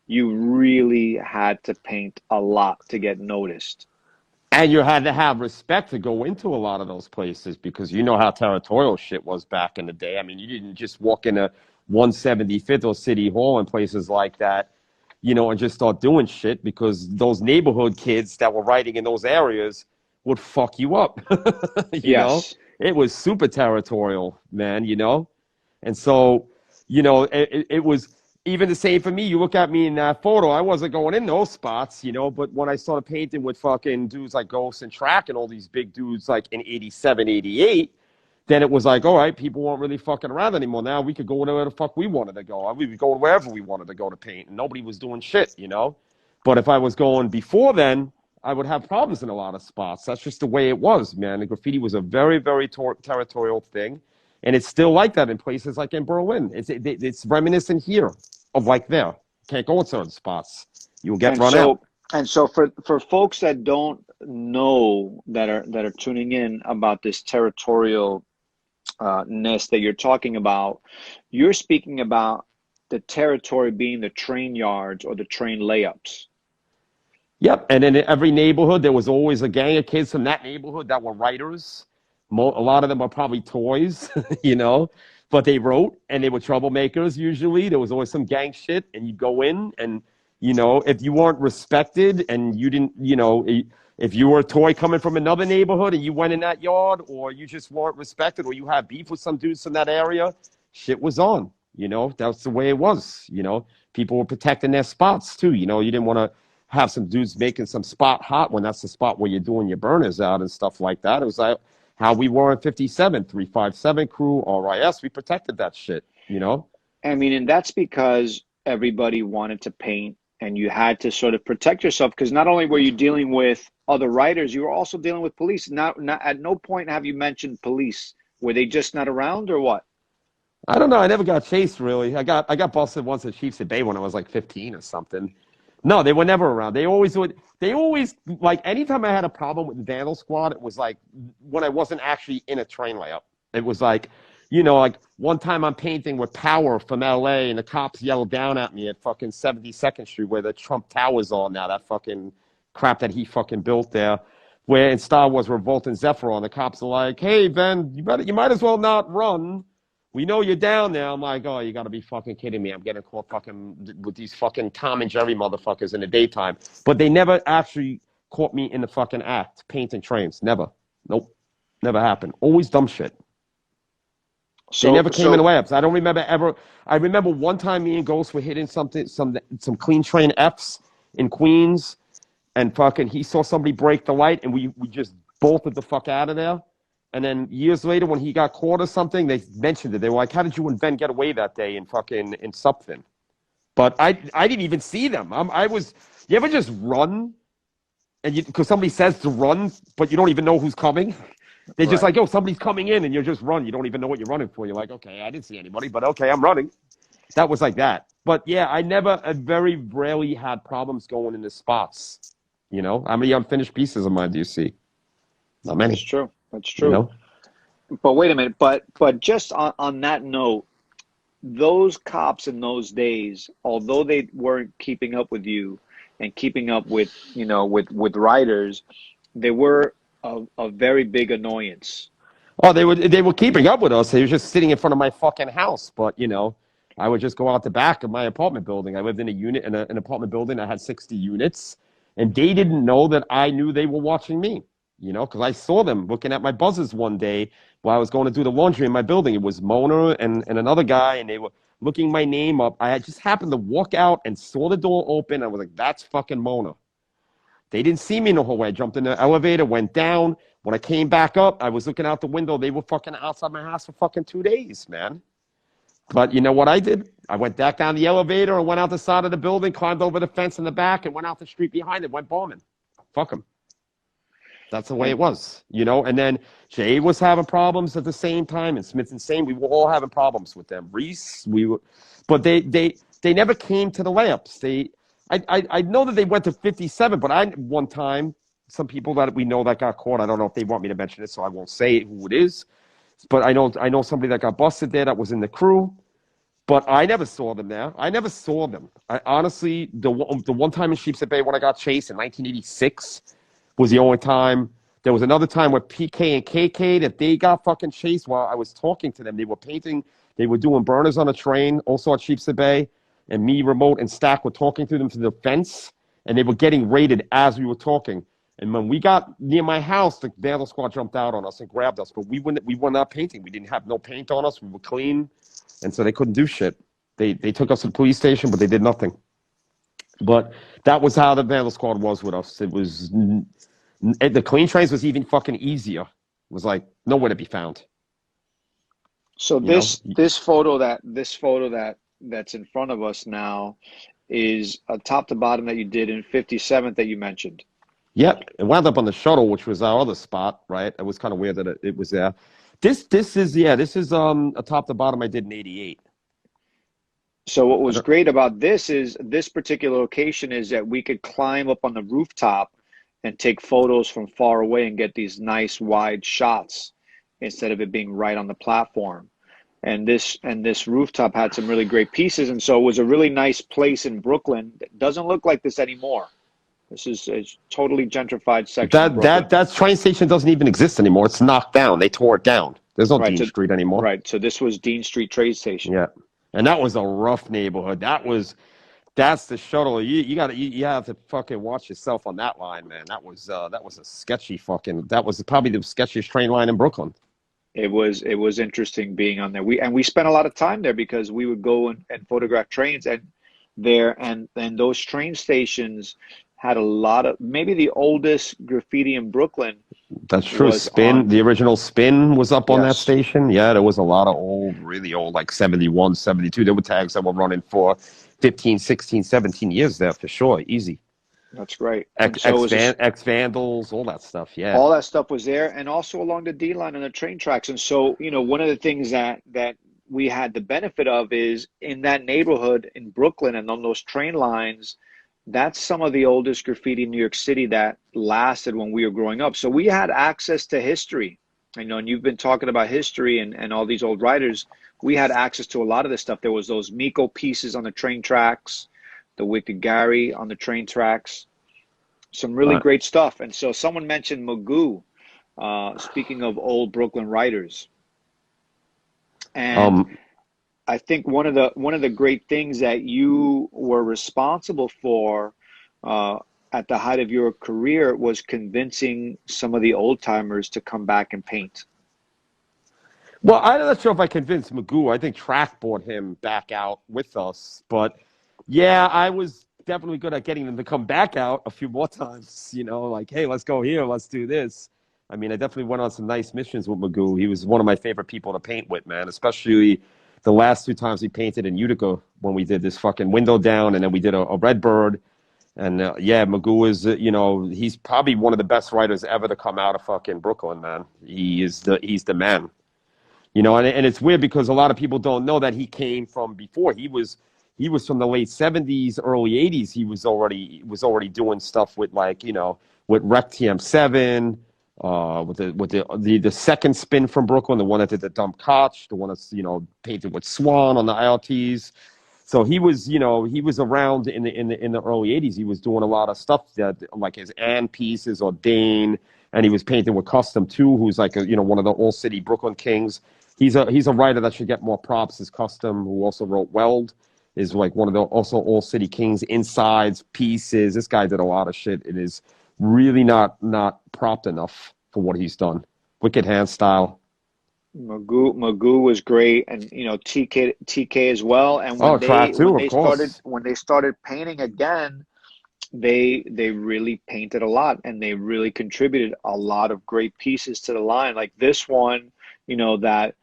you really had to paint a lot to get noticed. And you had to have respect to go into a lot of those places because you know how territorial shit was back in the day. I mean, you didn't just walk into 175th or City Hall and places like that, and just start doing shit because those neighborhood kids that were writing in those areas would fuck you up. you know, Yes. it was super territorial, man. And so, it was even the same for me. You look at me in that photo, I wasn't going in those spots. But when I started painting with fucking dudes like Ghost and Track and all these big dudes like in 87, 88, then it was like, all right, people weren't really fucking around anymore. Now we could go wherever the fuck we wanted to go. We would go wherever we wanted to go to paint, and nobody was doing shit. But if I was going before then, I would have problems in a lot of spots. That's just the way it was, man. The graffiti was a very, very territorial thing. And it's still like that in places like in Berlin. It's reminiscent here of like there. Can't go in certain spots. You'll get And run out. so for folks that don't know that are tuning in about this territorial ness that you're talking about, you're speaking about the territory being the train yards or the train layups. Yep. And in every neighborhood, there was always a gang of kids from that neighborhood that were writers. A lot of them are probably toys, you know, but they wrote and they were troublemakers usually. There was always some gang shit, and you go in and, you know, if you weren't respected and you didn't, you know, if you were a toy coming from another neighborhood and you went in that yard, or you just weren't respected, or you had beef with some dudes from that area, shit was on. You know, that's the way it was. You know, people were protecting their spots too. You know, you didn't want to have some dudes making some spot hot when that's the spot where you're doing your burners out and stuff like that. It was like how we were in 57, 357 crew, RIS. We protected that shit, you know? I mean, and that's because everybody wanted to paint and you had to sort of protect yourself, because not only were you dealing with other writers, you were also dealing with police. Not at no point have you mentioned police. Were they just not around or what? I don't know. I never got chased really. I got busted once at Chiefs at Bay when I was like 15 or something. No, they were never around. They always would. They always, like, anytime I had a problem with the Vandal Squad, it was like when I wasn't actually in a train layup. It was like, you know, like one time I'm painting with Power from LA and the cops yelled down at me at fucking 72nd Street where the Trump Tower's on now, that fucking crap that he fucking built there. Where in Star Wars Revolt and Zephyron, the cops are like, hey, Ben, you might as well not run. We know you're down there. I'm like, oh, you got to be fucking kidding me. I'm getting caught fucking with these fucking Tom and Jerry motherfuckers in the daytime. But they never actually caught me in the fucking act, painting trains. Never. Nope. Never happened. Always dumb shit. They never came in the layups. I don't remember ever. I remember one time me and Ghost were hitting some clean train Fs in Queens, and fucking he saw somebody break the light, and we just bolted the fuck out of there. And then years later, when he got caught or something, they mentioned it. They were like, "How did you and Ben get away that day in Supfin?" But I didn't even see them. I was. You ever just run, and because somebody says to run, but you don't even know who's coming. They're just like, "Oh, somebody's coming in," and you just run. You don't even know what you're running for. You're like, "Okay, I didn't see anybody, but okay, I'm running." That was like that. But yeah, I very rarely had problems going into spots. You know, how many unfinished pieces of mine do you see? Not many. That's true. That's You true. know. But wait a minute. But just on that note, those cops in those days, although they weren't keeping up with you and keeping up with, you know, with writers, they were a very big annoyance. Oh, they were keeping up with us. They were just sitting in front of my fucking house. But you know, I would just go out the back of my apartment building. I lived in a unit in an apartment building that had 60 units, and they didn't know that I knew they were watching me. You know, because I saw them looking at my buzzers one day while I was going to do the laundry in my building. It was Mona and another guy, and they were looking my name up. I had just happened to walk out and saw the door open. I was like, "That's fucking Mona." They didn't see me in the whole way. I jumped in the elevator, went down. When I came back up, I was looking out the window. They were fucking outside my house for fucking 2 days, man. But you know what I did? I went back down the elevator and went out the side of the building, climbed over the fence in the back, and went out the street behind it, went bombing. Fuck them. That's the way And it was, you know? And then Jay was having problems at the same time, and Smith and Same. We were all having problems with them. Reese, but they never came to the layups. I know that they went to 57, but one time, some people that we know that got caught. I don't know if they want me to mention it, so I won't say who it is. But I know somebody that got busted there that was in the crew. But I never saw them there. I never saw them. I honestly, the one time in Sheepshead Bay when I got chased in 1986 was the only time. There was another time where PK and KK that they got fucking chased while I was talking to them. They were painting. They were doing burners on a train, also at Sheepshead Bay. And me, Remote, and Stack were talking to them through the fence. And they were getting raided as we were talking. And when we got near my house, the Vandal Squad jumped out on us and grabbed us. But we were not painting. We didn't have no paint on us. We were clean. And so they couldn't do shit. They took us to the police station, but they did nothing. But that was how the Vandal Squad was with us. It was the clean trains was even fucking easier. It was like nowhere to be found. so You know? this photo that's in front of us now is a top to bottom that you did in 57th that you mentioned. Yep. It wound up on the shuttle, which was our other spot, right? It was kind of weird that it was there. This is yeah, this is a top to bottom I did in '88. So what I was don't, great about this is this particular location is that we could climb up on the rooftop and take photos from far away and get these nice wide shots instead of it being right on the platform. And this rooftop had some really great pieces, and so it was a really nice place in Brooklyn. It doesn't look like this anymore. This is a totally gentrified section of Brooklyn. that train station doesn't even exist anymore. It's knocked down. They tore it down. There's no Right. Dean So Street anymore. right. So this was Dean Street Trade Station. Yeah, and that was a rough neighborhood. That's the shuttle. You have to fucking watch yourself on that line, man. That was a sketchy fucking. That was probably the sketchiest train line in Brooklyn. It was interesting being on there. We spent a lot of time there because we would go and photograph trains and those train stations had a lot of, maybe the oldest graffiti in Brooklyn That's true. was Spin, on. the original Spin was up on that Yes, station. Yeah, there was a lot of old, really old, like 71, 72. There were tags that were running for 15, 16, 17 years there for sure. Easy. that's right. And so it was just Ex Vandals, all that stuff. Yeah. all that stuff was there, and also along the D line and the train tracks. And so, one of the things that we had the benefit of is in that neighborhood in Brooklyn and on those train lines, that's some of the oldest graffiti in New York City that lasted when we were growing up. So we had access to history. And you've been talking about history and all these old writers. We had access to a lot of this stuff. There was those Miko pieces on the train tracks, the Wicked Gary on the train tracks, some really Uh, great stuff. And so someone mentioned Magoo, speaking of old Brooklyn writers. And um, I think one of the great things that you were responsible for at the height of your career was convincing some of the old timers to come back and paint. well, I'm not sure if I convinced Magoo. I think Track brought him back out with us. But yeah, I was definitely good at getting them to come back out a few more times. Like, hey, let's go here. Let's do this. I mean, I definitely went on some nice missions with Magoo. He was one of my favorite people to paint with, man, especially the last two times we painted in Utica when we did this fucking window down and then we did a red bird. And yeah, Magoo is, he's probably one of the best writers ever to come out of fucking Brooklyn, man. He's the man. And it's weird because a lot of people don't know that he came from before. He was from the late '70s, early '80s. He was already doing stuff with like with Rec TM7, with the second spin from Brooklyn, the one that did the Dump Koch, the one that's painted with Swan on the ILTs. So he was around in the early '80s. He was doing a lot of stuff that like his Ann pieces or Dane, and he was painting with Custom too, who's like one of the All City Brooklyn Kings. He's a writer that should get more props. His Custom, who also wrote Weld, is like one of the also All City Kings insides pieces. This guy did a lot of shit. It is really not propped enough for what he's done. Wicked hand style. Magoo was great, and TK as well. And Oh, when Track they too, when of they started course. when they started painting again, they really painted a lot, and they really contributed a lot of great pieces to the line. Like this one, that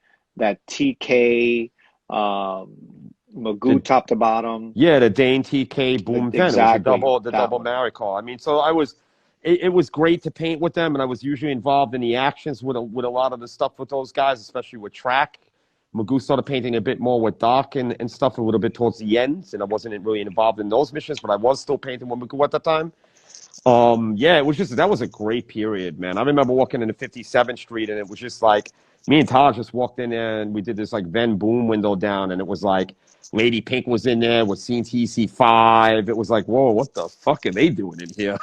TK, Magoo The top to bottom. Yeah, the Dane TK Boom Ven. It was Exactly the that double one. Mary call. I mean, so it was great to paint with them, and I was usually involved in the actions with a lot of the stuff with those guys, especially with Track. Magoo started painting a bit more with Doc and stuff a little bit towards the end, and I wasn't really involved in those missions, but I was still painting with Magoo at the time. Yeah, it was just that was a great period, man. I remember walking into 57th Street, and it was just like me and Taj just walked in there, and we did this like Ven Boom window down, and it was like Lady Pink was in there with CNTC5. It was like, whoa, what the fuck are they doing in here?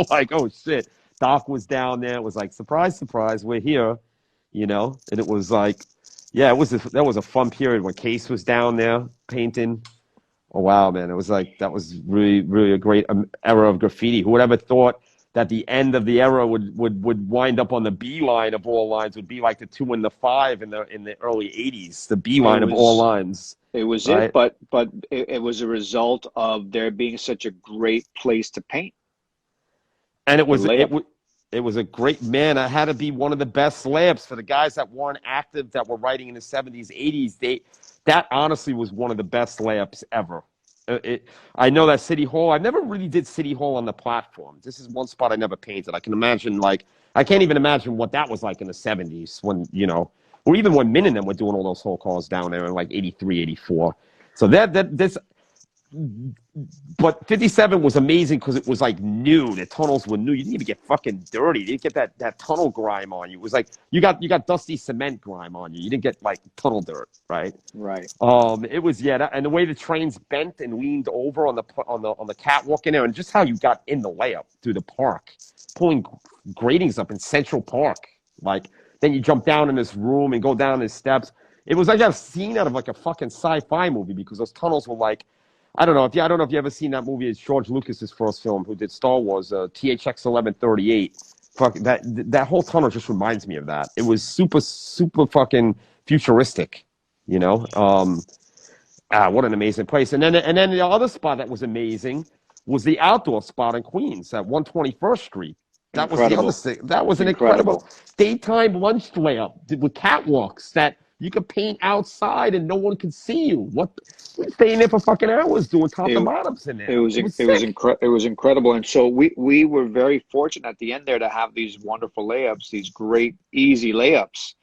Like, oh shit. Doc was down there. It was like, surprise, surprise, we're here. And it was like, yeah, that was a fun period when Case was down there painting. Oh wow, man! It was like that was really, really a great era of graffiti. Who would ever thought that the end of the era would wind up on the B line of all lines would be like the 2 and the 5 in the early '80s, the B It line of all was lines, it was it, right? but it was a result of there being such a great place to paint, And to lay up. it was a great man. It had to be one of the best layups for the guys that weren't active that were writing in the '70s, '80s. That honestly was one of the best layups ever. I know that City Hall. I never really did City Hall on the platform. This is one spot I never painted. I can't even imagine what that was like in the '70s when. or even when Min and them were doing all those whole cars down there in like 83, 84. So this, but 57 was amazing because it was like new. The tunnels were new. You didn't even get fucking dirty. You didn't get that tunnel grime on you. It was like you got dusty cement grime on you. You didn't get like tunnel dirt, right? Right. It was and the way the trains bent and leaned over on the catwalk in there, and just how you got in the layup through the park, pulling gratings up in Central Park, like then you jump down in this room and go down the steps. It was like a scene out of like a fucking sci-fi movie because those tunnels were like, I don't know if you ever seen that movie. It's George Lucas's first film, who did Star Wars, THX 1138. Fuck that whole tunnel just reminds me of that. It was super fucking futuristic, you know. What an amazing place. And then the other spot that was amazing was the outdoor spot in Queens at 121st Street. That was the other Incredible. thing. That was an incredible Incredible. daytime lunch layup with catwalks that you could paint outside and no one could see you. What? Staying there for fucking hours doing top to It bottoms in there. it was It was it was sick. it was incredible. And so we were very fortunate at the end there to have these wonderful layups, these great easy layups,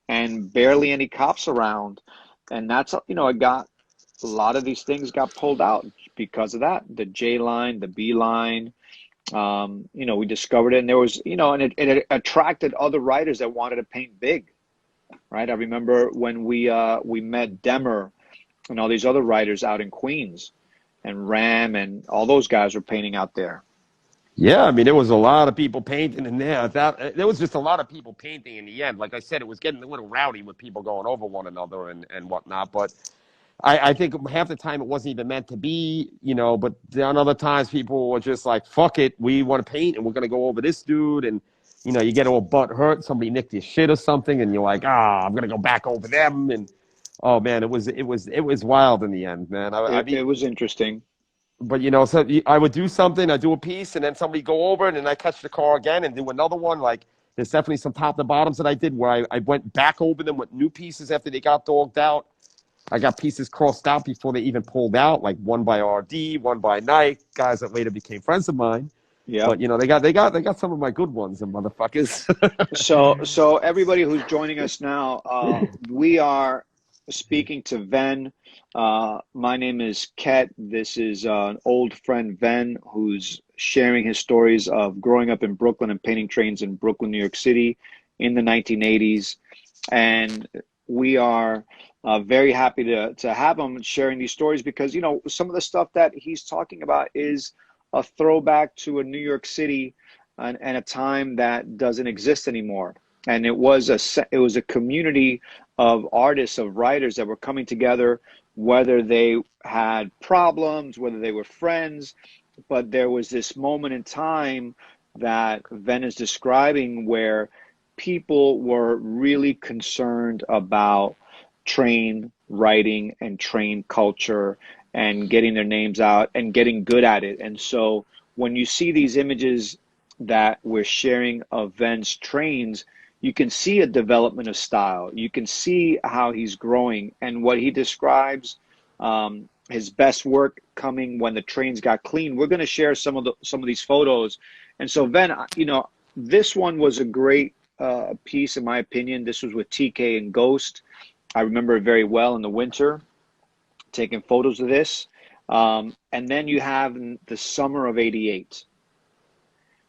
and barely any cops around. And that's, it got a lot of these things got pulled out because of that. The J line, the B line. We discovered it, and there was, and it attracted other writers that wanted to paint big, right? I remember when we met Demer and all these other writers out in Queens, and Ram and all those guys were painting out there. Yeah, I mean, there was a lot of people painting in there. There was just a lot of people painting in the end. Like I said, it was getting a little rowdy with people going over one another and whatnot. But I think half the time it wasn't even meant to be, but on other times people were just like, fuck it, we want to paint and we're going to go over this dude. And, you get all butt hurt. Somebody nicked your shit or something. And you're like, I'm going to go back over them. And, oh, man, it was wild in the end, man. I It mean, was interesting. but so I would do something, I do a piece, and then somebody go over it, and I catch the car again and do another one. Like there's definitely some top to bottoms that I did where I went back over them with new pieces after they got dogged out. I got pieces crossed out before they even pulled out, like one by RD, one by Nike, guys that later became friends of mine. Yep. But they got some of my good ones, the motherfuckers. So everybody who's joining us now, we are speaking to Ven. My name is Ket. This is an old friend, Ven, who's sharing his stories of growing up in Brooklyn and painting trains in Brooklyn, New York City in the 1980s. And we are very happy to have him sharing these stories because, some of the stuff that he's talking about is a throwback to a New York City and a time that doesn't exist anymore. And it was a community of artists, of writers that were coming together, whether they had problems, whether they were friends, but there was this moment in time that Ven is describing where people were really concerned about train writing and train culture and getting their names out and getting good at it. And so when you see these images that we're sharing of Ven's trains, you can see a development of style. You can see how he's growing and what he describes, his best work coming when the trains got clean. We're going to share some of these photos. And so Ven, this one was a great piece in my opinion. This was with TK and Ghost. I remember it very well in the winter, taking photos of this. And then you have the summer of '88.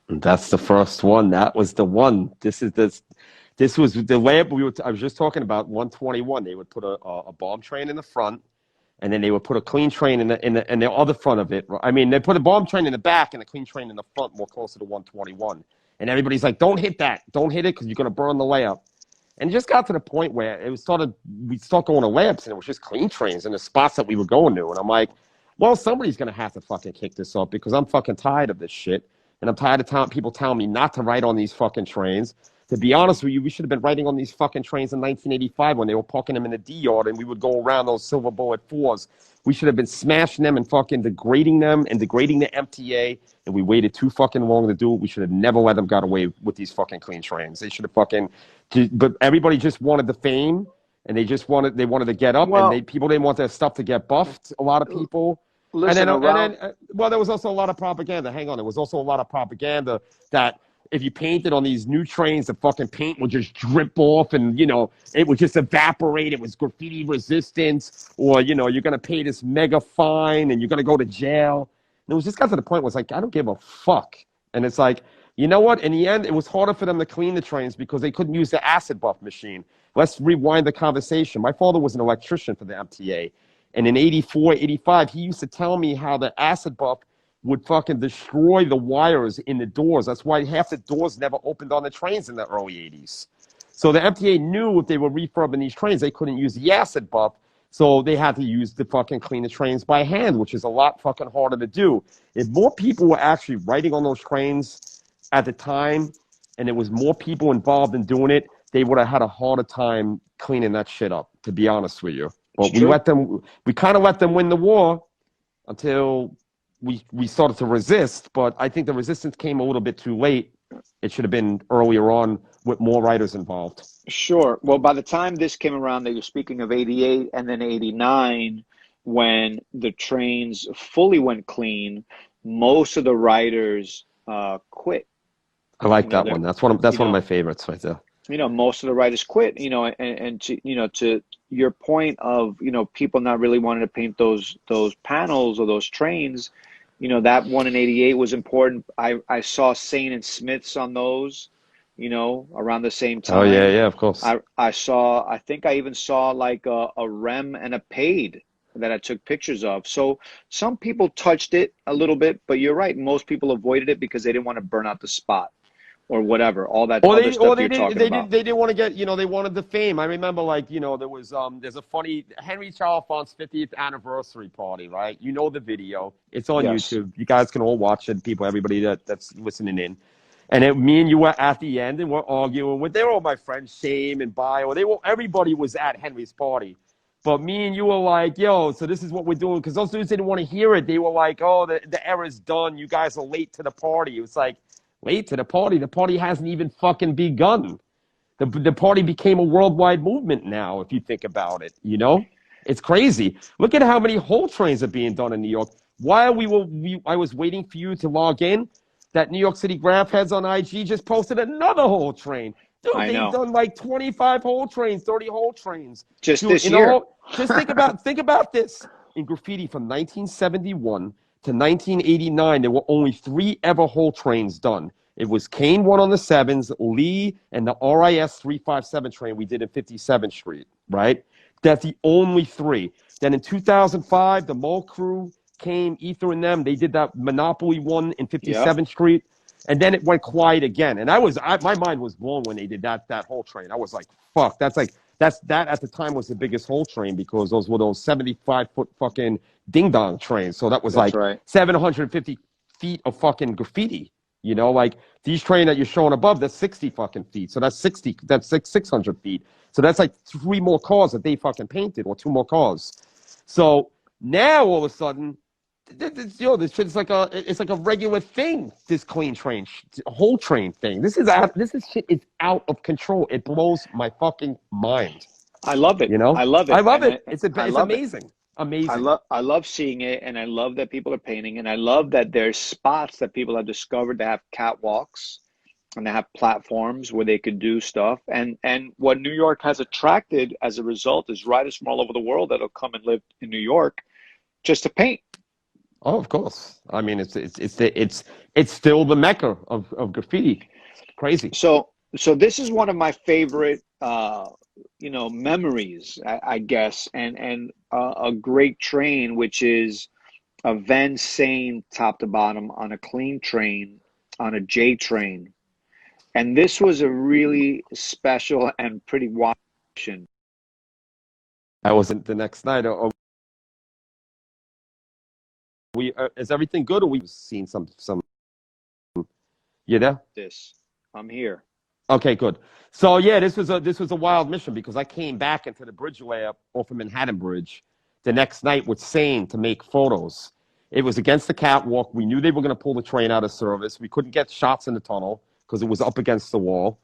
That's the first one. That was the one. This was the way I was just talking about 121. They would put a bomb train in the front, and then they would put a clean train in the other front of it. I mean, they put a bomb train in the back and a clean train in the front, more closer to 121. And everybody's like, "Don't hit that! Don't hit it because you're gonna burn the layup." And it just got to the point where we'd start going to layups, and it was just clean trains in the spots that we were going to. And I'm like, well, somebody's gonna have to fucking kick this off because I'm fucking tired of this shit. And I'm tired of people telling me not to write on these fucking trains. To be honest with you, we should have been writing on these fucking trains in 1985 when they were parking them in the D yard and we would go around those silver bullet fours. We should have been smashing them and fucking degrading them and degrading the MTA. And we waited too fucking long to do it. We should have never let them get away with these fucking clean trains. They should have but everybody just wanted the fame and they wanted to get up Well, and people didn't want their stuff to get buffed. A lot of people. listen, Well, there was also a lot of propaganda. Hang on, there was also a lot of propaganda that if you painted on these new trains, the fucking paint would just drip off and, it would just evaporate. It was graffiti resistance, or, you're going to pay this mega fine and you're going to go to jail. And it was just got to the point where it's like, I don't give a fuck. And it's like, you know what? In the end, it was harder for them to clean the trains because they couldn't use the acid buff machine. Let's rewind the conversation. My father was an electrician for the MTA. And in 84, 85, he used to tell me how the acid buff would fucking destroy the wires in the doors. That's why half the doors never opened on the trains in the early 80s. So the MTA knew if they were refurbing these trains, they couldn't use the acid buff. So they had to use the fucking clean the trains by hand, which is a lot fucking harder to do. If more people were actually writing on those trains at the time, and there was more people involved in doing it, they would have had a harder time cleaning that shit up, to be honest with you. But we kind of let them win the war until we started to resist. But I think the resistance came a little bit too late. It should have been earlier on with more writers involved. Sure. Well, by the time this came around, that you're speaking of 88 and then 89, when the trains fully went clean, most of the writers quit. I like that one. That's one of my favorites right there. Most of the writers quit, and to your point of, people not really wanting to paint those panels or those trains, that one in 88 was important. I saw Saint and Smiths on those, around the same time. Oh, yeah, of course. I think I even saw like a Rem and a Paid that I took pictures of. So some people touched it a little bit, but you're right. Most people avoided it because they didn't want to burn out the spot. Or whatever, all that other stuff you're talking about. They didn't want to get, they wanted the fame. I remember, there was, there's a funny Henry Chalfont's 50th anniversary party, right? You know the video. It's on YouTube. You guys can all watch it, everybody that's listening in. And me and you were at the end, and we're arguing with, they were all my friends, Shame and Bio. Everybody was at Henry's party. But me and you were like, yo, so this is what we're doing. Because those dudes didn't want to hear it. They were like, oh, the era's done. You guys are late to the party. It was like, late to the party. The party hasn't even fucking begun. The party became a worldwide movement now, if you think about it, It's crazy. Look at how many whole trains are being done in New York. While I was waiting for you to log in, that New York City Graph Heads on IG just posted another whole train. Dude, they've done like 25 whole trains, 30 whole trains. Just this year. Just think about this. In graffiti from 1971 to 1989, there were only 3 ever whole trains done. It was Kane 1 on the 7s, Lee, and the RIS 357 train we did in 57th Street, right? That's the only 3. Then in 2005, the Mole Crew came, Ether and them. They did that Monopoly 1 in 57th Street. And then it went quiet again. And my mind was blown when they did that whole train. I was like, fuck, that at the time was the biggest whole train because those were those 75-foot fucking ding-dong trains. So that was 750 feet of fucking graffiti. Like these trains that you're showing above, that's 60 fucking feet. So that's 600 feet. So that's like 3 more cars that they fucking painted, or 2 more cars. So now all of a sudden, this shit's like a regular thing. This clean train, whole train thing. This shit is out of control. It blows my fucking mind. I love it. I love it. I love it. It's amazing. Amazing. I love seeing it, and I love that people are painting, and I love that there's spots that people have discovered that have catwalks and they have platforms where they could do stuff. And what New York has attracted as a result is writers from all over the world that'll come and live in New York just to paint. Oh, of course. I mean, it's still the mecca of graffiti. It's crazy. So this is one of my favorite memories, I guess, and a great train, which is a VEN Sane top to bottom on a clean train on a J train. And this was a really special and pretty wild action. I wasn't the next night. Is everything good, or we've seen some? You there? I'm here. Okay, good. So yeah, this was a wild mission because I came back into the bridge layout off of Manhattan Bridge the next night with Sane to make photos. It was against the catwalk. We knew they were going to pull the train out of service. We couldn't get shots in the tunnel because it was up against the wall.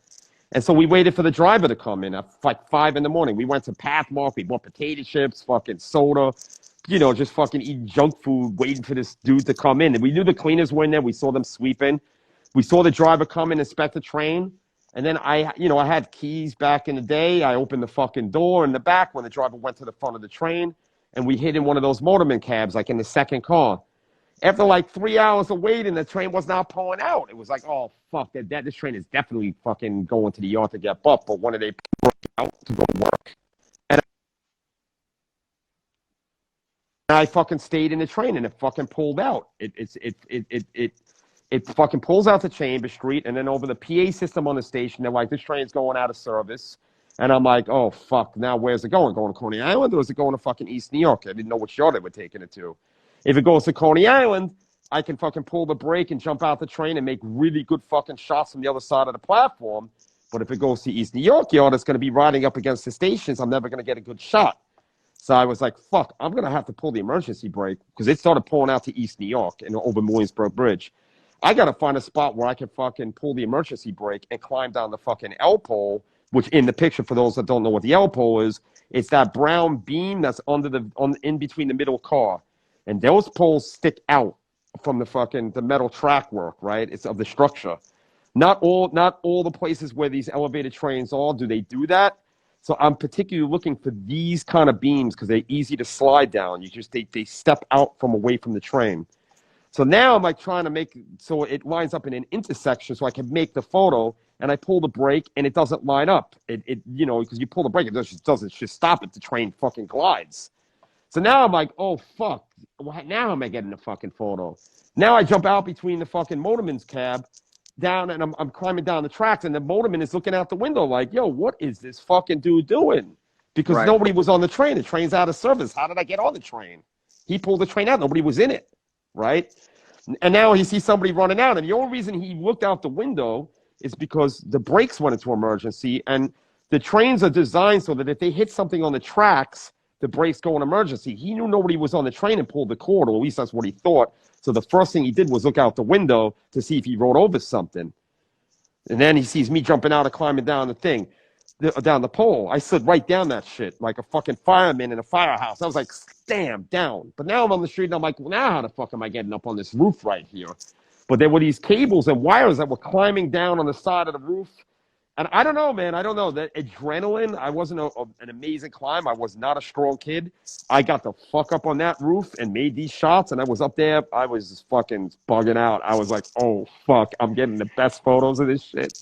And so we waited for the driver to come in at like 5 a.m. We went to Pathmark. We bought potato chips, fucking soda, just fucking eating junk food, waiting for this dude to come in. And we knew the cleaners were in there. We saw them sweeping. We saw the driver come and inspect the train. And then I had keys back in the day. I opened the fucking door in the back when the driver went to the front of the train. And we hid in one of those motorman cabs, like in the second car. After like 3 hours of waiting, the train was not pulling out. It was like, oh, fuck, this train is definitely fucking going to the yard to get buffed. But when did they pull out to go to work? And I fucking stayed in the train and it fucking pulled out. It fucking pulls out to Chamber Street, and then over the PA system on the station, they're like, this train's going out of service. And I'm like, oh, fuck, now where's it going? Going to Coney Island, or is it going to fucking East New York? I didn't know which yard they were taking it to. If it goes to Coney Island, I can fucking pull the brake and jump out the train and make really good fucking shots from the other side of the platform. But if it goes to East New York yard, it's going to be riding up against the stations. I'm never going to get a good shot. So I was like, fuck, I'm going to have to pull the emergency brake because it started pulling out to East New York and over Williamsburg Bridge. I got to find a spot where I can fucking pull the emergency brake and climb down the fucking L pole, which in the picture, for those that don't know what the L pole is, it's that brown beam that's in between the middle car. And those poles stick out from the metal track work, right? It's of the structure. Not all the places where these elevated trains are do they do that. So I'm particularly looking for these kind of beams because they're easy to slide down. They step out from away from the train. So now I'm like trying to make so it lines up in an intersection so I can make the photo, and I pull the brake and it doesn't line up. Because you pull the brake, it doesn't just stop it. The train fucking glides. So now I'm like, oh fuck. Now am I getting the fucking photo? Now I jump out between the fucking motorman's cab down, and I'm climbing down the tracks, and the motorman is looking out the window like, yo, what is this fucking dude doing? Because nobody was on the train. The train's out of service. How did I get on the train? He pulled the train out. Nobody was in it. Right? And now he sees somebody running out. And the only reason he looked out the window is because the brakes went into emergency. And the trains are designed so that if they hit something on the tracks, the brakes go in emergency. He knew nobody was on the train and pulled the cord, or at least that's what he thought. So the first thing he did was look out the window to see if he rode over something. And then he sees me jumping out and climbing down down the pole. I slid right down that shit like a fucking fireman in a firehouse. I was like, damn, down. But now I'm on the street and I'm like, well, now how the fuck am I getting up on this roof right here? But there were these cables and wires that were climbing down on the side of the roof. And I don't know, man. I don't know. That adrenaline, I wasn't an amazing climb. I was not a strong kid. I got the fuck up on that roof and made these shots. And I was up there. I was just fucking bugging out. I was like, oh, fuck. I'm getting the best photos of this shit.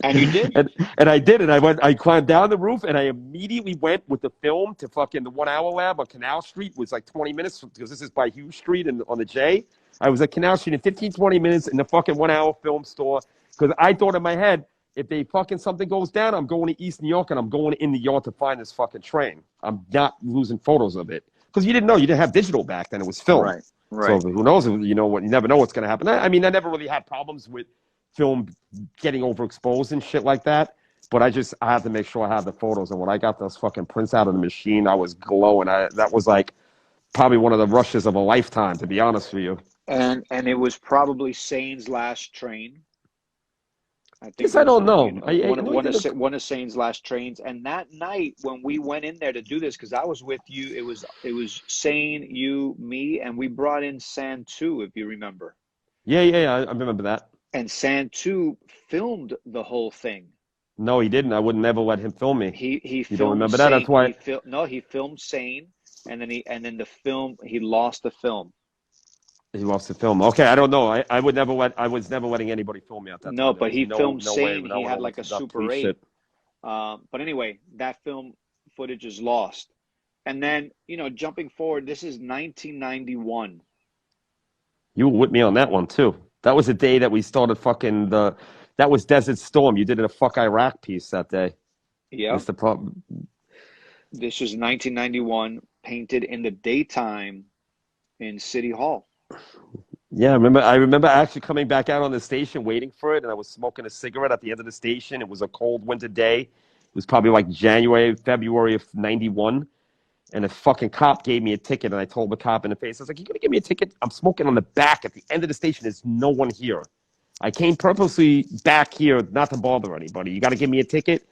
And you did? and I did it. I climbed down the roof and I immediately went with the film to fucking the 1 Hour Lab on Canal Street. It was like 20 minutes because this is by Hughes Street and on the J. I was at Canal Street in 15, 20 minutes in the fucking 1 Hour film store because I thought in my head, if they fucking something goes down, I'm going to East New York and I'm going in the yard to find this fucking train. I'm not losing photos of it because you didn't know. You didn't have digital back then. It was film. Right. So who knows? You never know what's going to happen. I mean, I never really had problems with film getting overexposed and shit like that. But I had to make sure I had the photos. And when I got those fucking prints out of the machine, I was glowing. That was like probably one of the rushes of a lifetime, to be honest with you. And it was probably Sane's last train. I think I don't know. One of Sane's last trains. And that night when we went in there to do this, because I was with you, it was Sane, you, me, and we brought in San too, if you remember. Yeah, I remember that. And San too filmed the whole thing. No, he didn't. I would never let him film me. He filmed. You don't remember Sane. that? That's why. He filmed Sane, and then the film. He lost the film. He lost the film. Okay, I don't know. I was never letting anybody film me at that time. No, but he filmed Sane. He had like a Super 8. But anyway, that film footage is lost. And then, jumping forward, this is 1991. You were with me on that one too. That was the day that we started fucking that was Desert Storm. You did a fuck Iraq piece that day. Yeah. That's the problem. This is 1991, painted in the daytime in City Hall. Yeah, I remember actually coming back out on the station waiting for it, and I was smoking a cigarette at the end of the station. It was a cold winter day. It was probably like February of 91. And a fucking cop gave me a ticket, and I told the cop in the face, I was like, you going to give me a ticket? I'm smoking on the back at the end of the station. There's no one here. I came purposely back here not to bother anybody. You got to give me a ticket?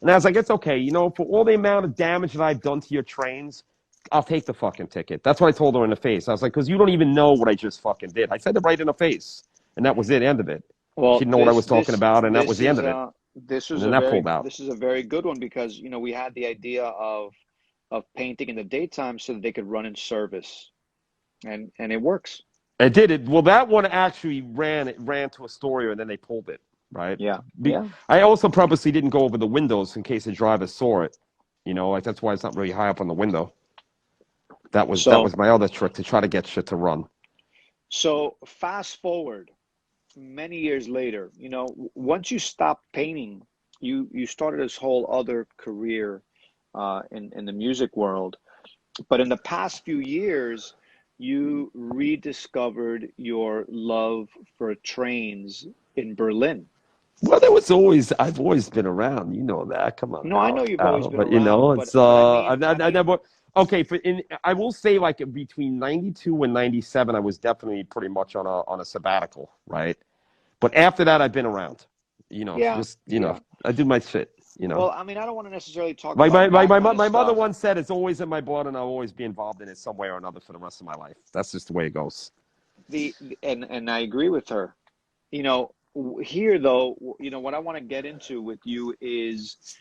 And I was like, it's okay. For all the amount of damage that I've done to your trains, I'll take the fucking ticket. That's what I told her in the face. I was like, because you don't even know what I just fucking did. I said it right in the face. And that was it, end of it. Well, She didn't know what I was talking about, and that was this the end is of it. this And is then a that pulled out. very good one because we had the idea of painting in the daytime so that they could run in service, and it works. It did it. Well, that one actually ran to Astoria, and then they pulled it, right? Yeah, yeah. I also purposely didn't go over the windows in case the driver saw it. Like that's why it's not really high up on the window. That So was my other trick to try to get shit to run. so fast forward many years later, once you stopped painting, you started this whole other career in the music world. But in the past few years, you rediscovered your love for trains in Berlin. Well, I've always been around. You know that. Come on No, I know now. you've always been But around, it's but I never. Okay, I will say like between 92 and 97, I was definitely pretty much on a sabbatical, right? But after that, I've been around. yeah, Just yeah. I do my shit. Well, I mean, I don't want to necessarily talk Like about that kind of my mother stuff. once said, it's always in my blood, and I'll always be involved in it some way or another for the rest of my life. That's just the way it goes. And I agree with her. Here though, what I want to get into with you is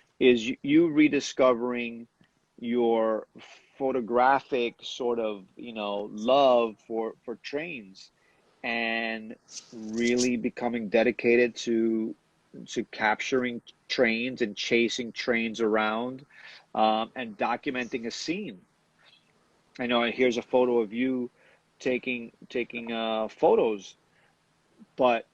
you rediscovering your photographic sort of, love for trains and really becoming dedicated to capturing trains and chasing trains around, and documenting a scene. I know here's a photo of you taking photos, but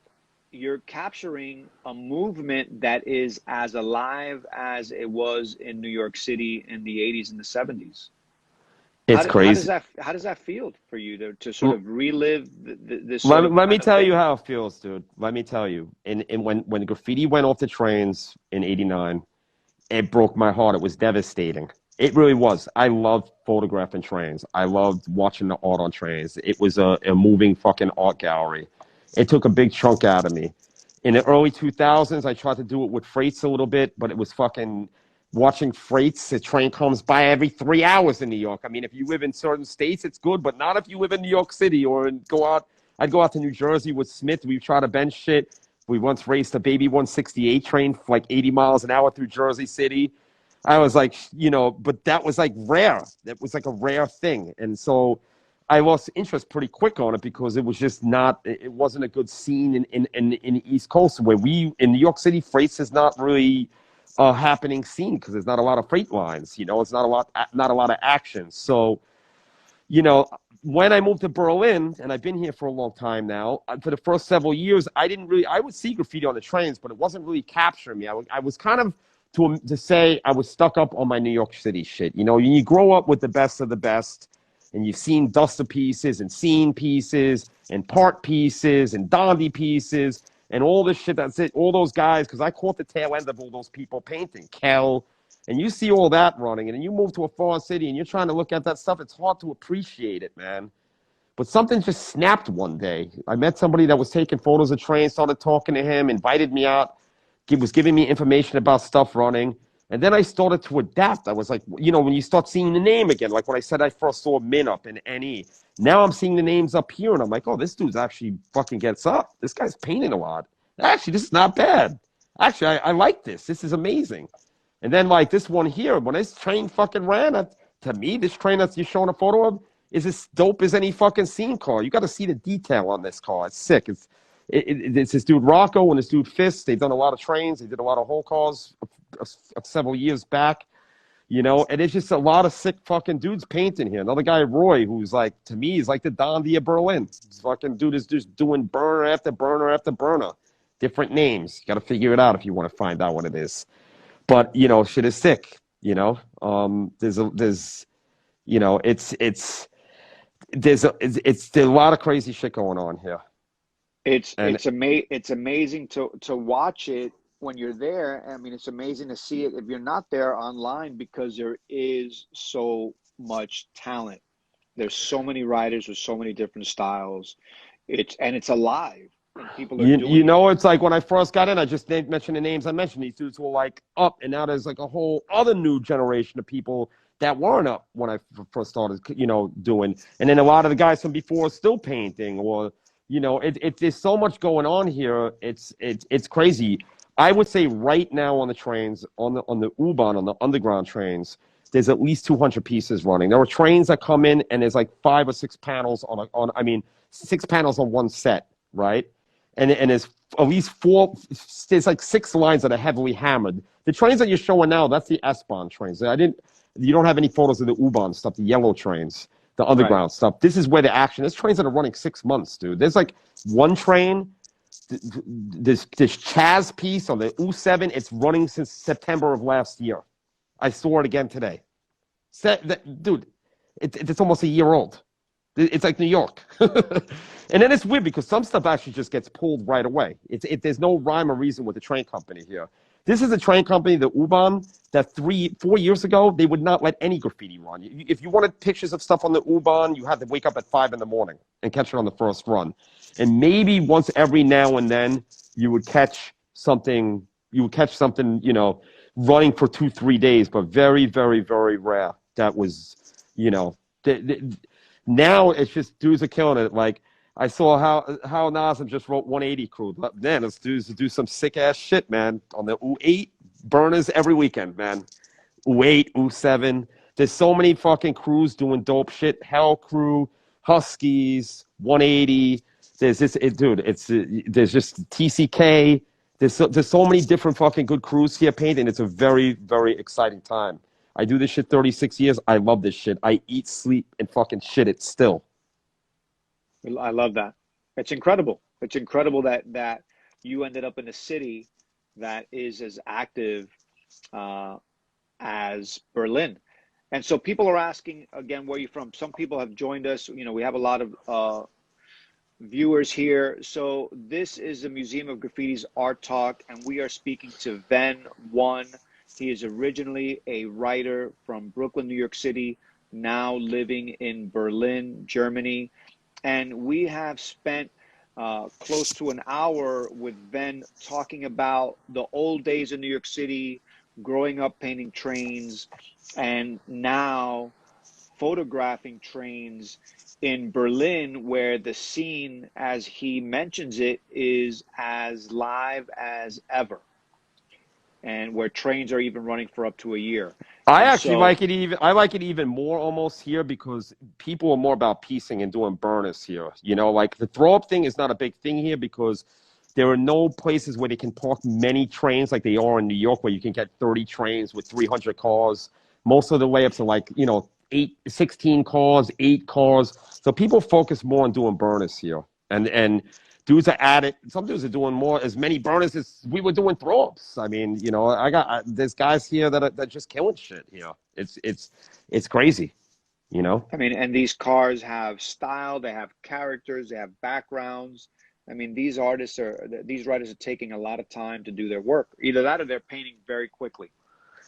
you're capturing a movement that is as alive as it was in New York City in the 80s and the 70s. It's crazy. How does that feel for you to sort of relive this sort Let, of let me kind of tell you thing? how it feels, dude. Let me tell you. And when graffiti went off the trains in '89, it broke my heart. It was devastating. It really was. I loved photographing trains. I loved watching the art on trains. It was a moving fucking art gallery. It took a big chunk out of me. In the early 2000s, I tried to do it with freights a little bit, but it was fucking watching freights. The train comes by every 3 hours in New York. I mean, if you live in certain states, it's good, but not if you live in New York City or go out. I'd go out to New Jersey with Smith. We'd try to bench shit. We once raced a baby 168 train for like 80 miles an hour through Jersey City. I was like, but that was like rare. That was like a rare thing. And so I lost interest pretty quick on it because it was just not, it wasn't a good scene in the East Coast where in New York City, freights is not really a happening scene because there's not a lot of freight lines, it's not a lot of action. So, you know, when I moved to Berlin, and I've been here for a long time now, for the first several years, I would see graffiti on the trains, but it wasn't really capturing me. I was kind of, to say, I was stuck up on my New York City shit. You grow up with the best of the best, and you've seen duster pieces and scene pieces and part pieces and dandy pieces and all this shit. That's it. All those guys, because I caught the tail end of all those people painting. Kel, and you see all that running, and then you move to a foreign city and you're trying to look at that stuff. It's hard to appreciate it, man. But something just snapped one day. I met somebody that was taking photos of trains, started talking to him, invited me out, was giving me information about stuff running. And then I started to adapt. I was like, when you start seeing the name again, like when I said I first saw Min up in NE, now I'm seeing the names up here, and I'm like, oh, this dude's actually fucking gets up. This guy's painting a lot. Actually, this is not bad. Actually, I like this. This is amazing. And then like this one here, when this train fucking ran, to me, this train that you're showing a photo of is as dope as any fucking scene car. You got to see the detail on this car. It's sick. It's this dude Rocco and this dude Fist. They've done a lot of trains. They did a lot of whole cars several years back, and it's just a lot of sick fucking dudes painting here. Another guy, Roy, who's like, to me, he's like the Dondi of Berlin. This fucking dude is just doing burner after burner after burner. Different names. You got to figure it out if you want to find out what it is. But, shit is sick, there's, there's a lot of crazy shit going on here. And It's amazing to watch it when you're there. I mean, it's amazing to see it if you're not there online because there is so much talent. There's so many writers with so many different styles. It's alive and people are doing it. it's like when I first got in, I just mentioned the names I mentioned. These dudes were like up, and now there's like a whole other new generation of people that weren't up when I first started, doing. And then a lot of the guys from before are still painting, or there's so much going on here. It's crazy. I would say right now on the trains, on the U-Bahn, on the underground trains, there's at least 200 pieces running. There are trains that come in and there's like 5 or 6 panels I mean 6 panels on one set, right? And there's at least four. There's like 6 lines that are heavily hammered. The trains that you're showing now, that's the S-Bahn trains. You don't have any photos of the U-Bahn stuff, the yellow trains, the Right. underground stuff. This is where the action. There's trains that are running 6 months, dude. There's like one train. This Chaz piece on the U7, it's running since September of last year. I saw it again today. Dude, it's almost a year old. It's like New York. And then it's weird because some stuff actually just gets pulled right away. There's no rhyme or reason with the train company here. This is a train company, the U-Bahn, that 4 years ago, they would not let any graffiti run. If you wanted pictures of stuff on the U-Bahn, you had to wake up at 5 in the morning and catch it on the first run. And maybe once every now and then, you would catch something, running for 2-3 days, but very, very, very rare. That was, now it's just dudes are killing it. Like, I saw how Nazem just wrote 180 crew. Man, let's do some sick ass shit, man. On the U8 burners every weekend, man. U8, U7. There's so many fucking crews doing dope shit. Hell Crew, Huskies, 180. There's there's just TCK. There's so many different fucking good crews here painting. It's a very, very exciting time. I do this shit 36 years. I love this shit. I eat, sleep, and fucking shit it still. I love that. It's incredible. It's incredible that you ended up in a city that is as active as Berlin. And so people are asking again where you're from. Some people have joined us. We have a lot of viewers here. So this is the Museum of Graffiti's Art Talk, and we are speaking to VEN One. He is originally a writer from Brooklyn, New York City, now living in Berlin, Germany. And we have spent close to an hour with VEN talking about the old days in New York City, growing up painting trains, and now photographing trains in Berlin, where the scene, as he mentions it, is as live as ever, and where trains are even running for up to a year. I And actually so, like it even. I like it even more almost here because people are more about piecing and doing burners here. Like the throw up thing is not a big thing here because there are no places where they can park many trains like they are in New York, where you can get 30 trains with 300 cars. Most of the layups are like 16 cars, 8 cars. So people focus more on doing burners here, and dudes are at it. Some dudes are doing as many burners as we were doing throw-ups. I mean, there's guys here that are just killing shit here. It's crazy, I mean, and these cars have style, they have characters, they have backgrounds. I mean, these writers are taking a lot of time to do their work. Either that or they're painting very quickly.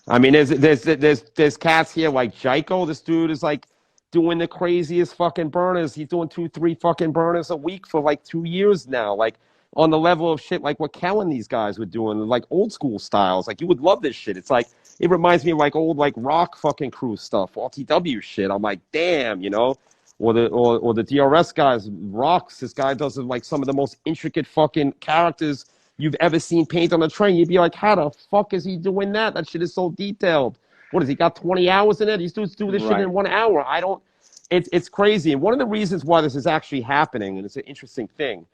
I mean, there's cats here like Jaiko. This dude is like doing the craziest fucking burners. He's doing 2-3 fucking burners a week for like 2 years now. Like on the level of shit like what Cal and these guys were doing, like old school styles. Like you would love this shit. It's like it reminds me of like old like rock fucking crew stuff, RTW shit. I'm like, damn, Or the DRS guys, rocks. This guy does like some of the most intricate fucking characters you've ever seen paint on a train. You'd be like, how the fuck is he doing that? That shit is so detailed. What has he got 20 hours in it? These dudes do this shit Right. in 1 hour. It's crazy. And one of the reasons why this is actually happening, and it's an interesting thing,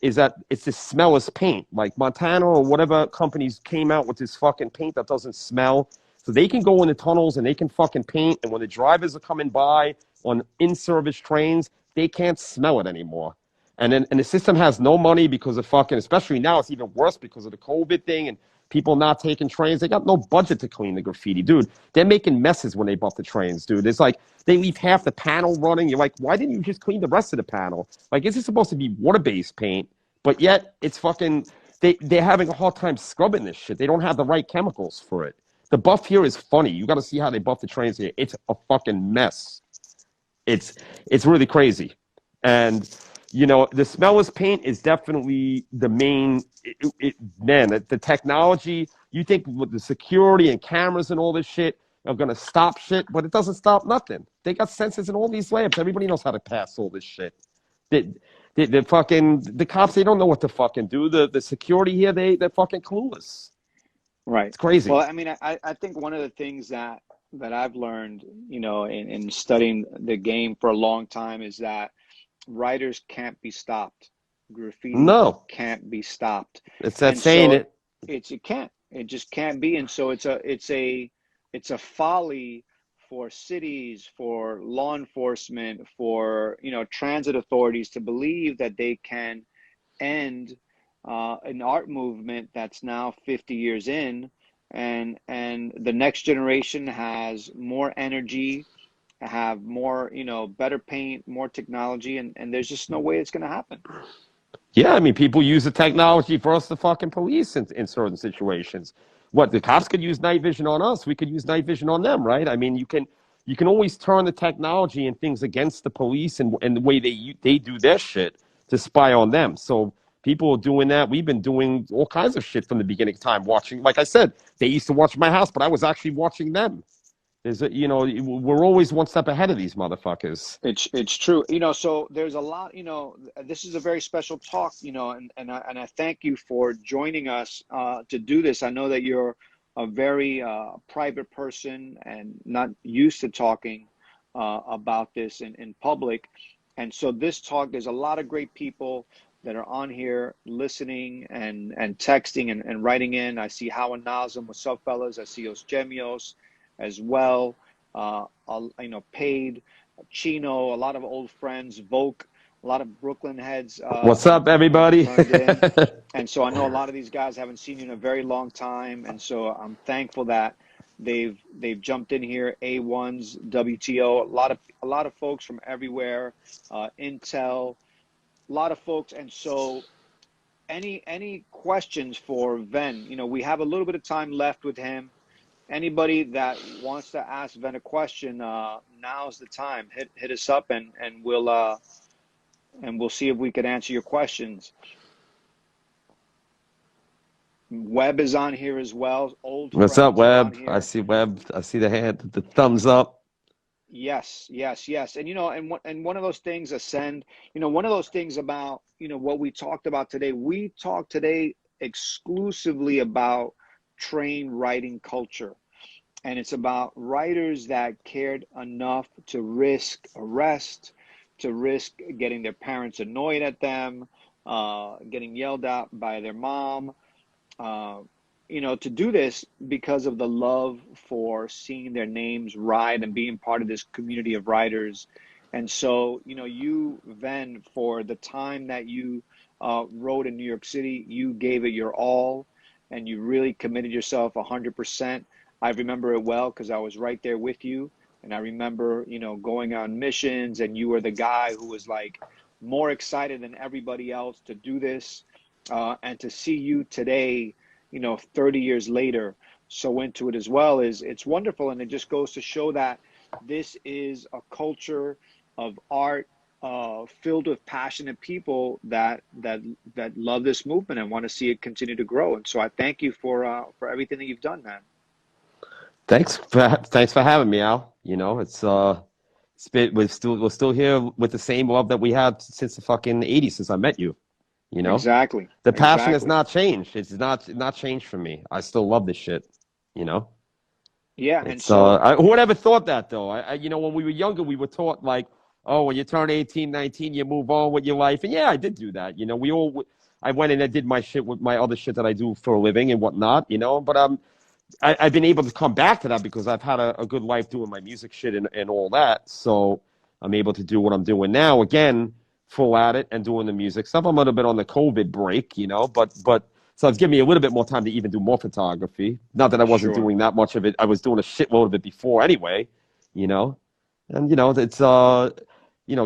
is that it's this smellless paint. Like Montana or whatever companies came out with this fucking paint that doesn't smell. So they can go in the tunnels and they can fucking paint. And when the drivers are coming by on in-service trains, they can't smell it anymore. And the system has no money because of fucking, especially now it's even worse because of the COVID thing and people not taking trains. They got no budget to clean the graffiti. Dude, they're making messes when they buff the trains, dude. It's like they leave half the panel running. You're like, why didn't you just clean the rest of the panel? Like, is it supposed to be water-based paint? But yet it's fucking, they're having a hard time scrubbing this shit. They don't have the right chemicals for it. The buff here is funny. You got to see how they buff the trains here. It's a fucking mess. It's really crazy. And the smellless paint is definitely the main. Man, the technology. You think with the security and cameras and all this shit are gonna stop shit, but it doesn't stop nothing. They got sensors in all these labs. Everybody knows how to pass all this shit. The cops, they don't know what to fucking do. The security here, they're fucking clueless. Right. It's crazy. Well, I mean, I think one of the things that I've learned, in studying the game for a long time is that writers can't be stopped. Graffiti No, can't be stopped. it's that And saying so it. it can't. It just can't be. And so it's a folly for cities, for law enforcement, for, transit authorities to believe that they can end an art movement that's now 50 years in, and the next generation has more energy, have more, better paint, more technology, and there's just no way it's going to happen. Yeah, I mean, people use the technology for us to fucking police in certain situations. What the cops could use night vision on us, we could use night vision on them, right? I mean, you can always turn the technology and things against the police and the way they do their shit to spy on them. So people are doing that. We've been doing all kinds of shit from the beginning of time, watching. Like I said, they used to watch my house, but I was actually watching them. We're always one step ahead of these motherfuckers. It's true. So there's a lot, this is a very special talk, and I thank you for joining us to do this. I know that you're a very private person and not used to talking about this in public. And so this talk, there's a lot of great people that are on here listening and texting and writing in. I see Howard Nazem, what's up, fellas? I see Os Gemios as well. Paid, Chino, a lot of old friends, Volk, a lot of Brooklyn heads What's up, have everybody? joined in. And so I know a lot of these guys haven't seen you in a very long time. And so I'm thankful that they've jumped in here. A1s, WTO, a lot of folks from everywhere, Intel, a lot of folks. And so any questions for Ven? We have a little bit of time left with him. Anybody that wants to ask Ven a question, now's the time. Hit us up and we'll see if we can answer your questions. Webb is on here as well. Old What's up, friends are on Webb? I here. see Webb. I see the hand, the thumbs up. Yes, yes, yes. And one of those things, Ascend, one of those things about, what we talked about today. We talked today exclusively about train writing culture. And it's about writers that cared enough to risk arrest, to risk getting their parents annoyed at them, getting yelled at by their mom, uh, to do this because of the love for seeing their names ride and being part of this community of writers. And so, you, Ven, for the time that you wrote in New York City, you gave it your all and you really committed yourself 100%. I remember it well because I was right there with you. And I remember, going on missions, and you were the guy who was like more excited than everybody else to do this. And to see you today, 30 years later, so into it as well, it's wonderful. And it just goes to show that this is a culture of art filled with passionate people that love this movement and want to see it continue to grow. And so I thank you for everything that you've done, man. Thanks for having me, Al. We're still here with the same love that we had since the fucking '80s, since I met you. You know, Exactly, the passion has exactly. not changed. It's not changed for me. I still love this shit. You know, Yeah, and it's so who would ever thought that though? When we were younger, we were taught like, oh, when you turn 18, 19, you move on with your life. And yeah, I did do that. I went and I did my shit with my other shit that I do for a living and whatnot. But I've been able to come back to that because I've had a good life doing my music shit and all that. So I'm able to do what I'm doing now again, full at it and doing the music stuff. I'm a little bit on the COVID break, but so it's given me a little bit more time to even do more photography. Not that I wasn't sure. doing that much of it. I was doing a shitload of it before anyway, you know. And it's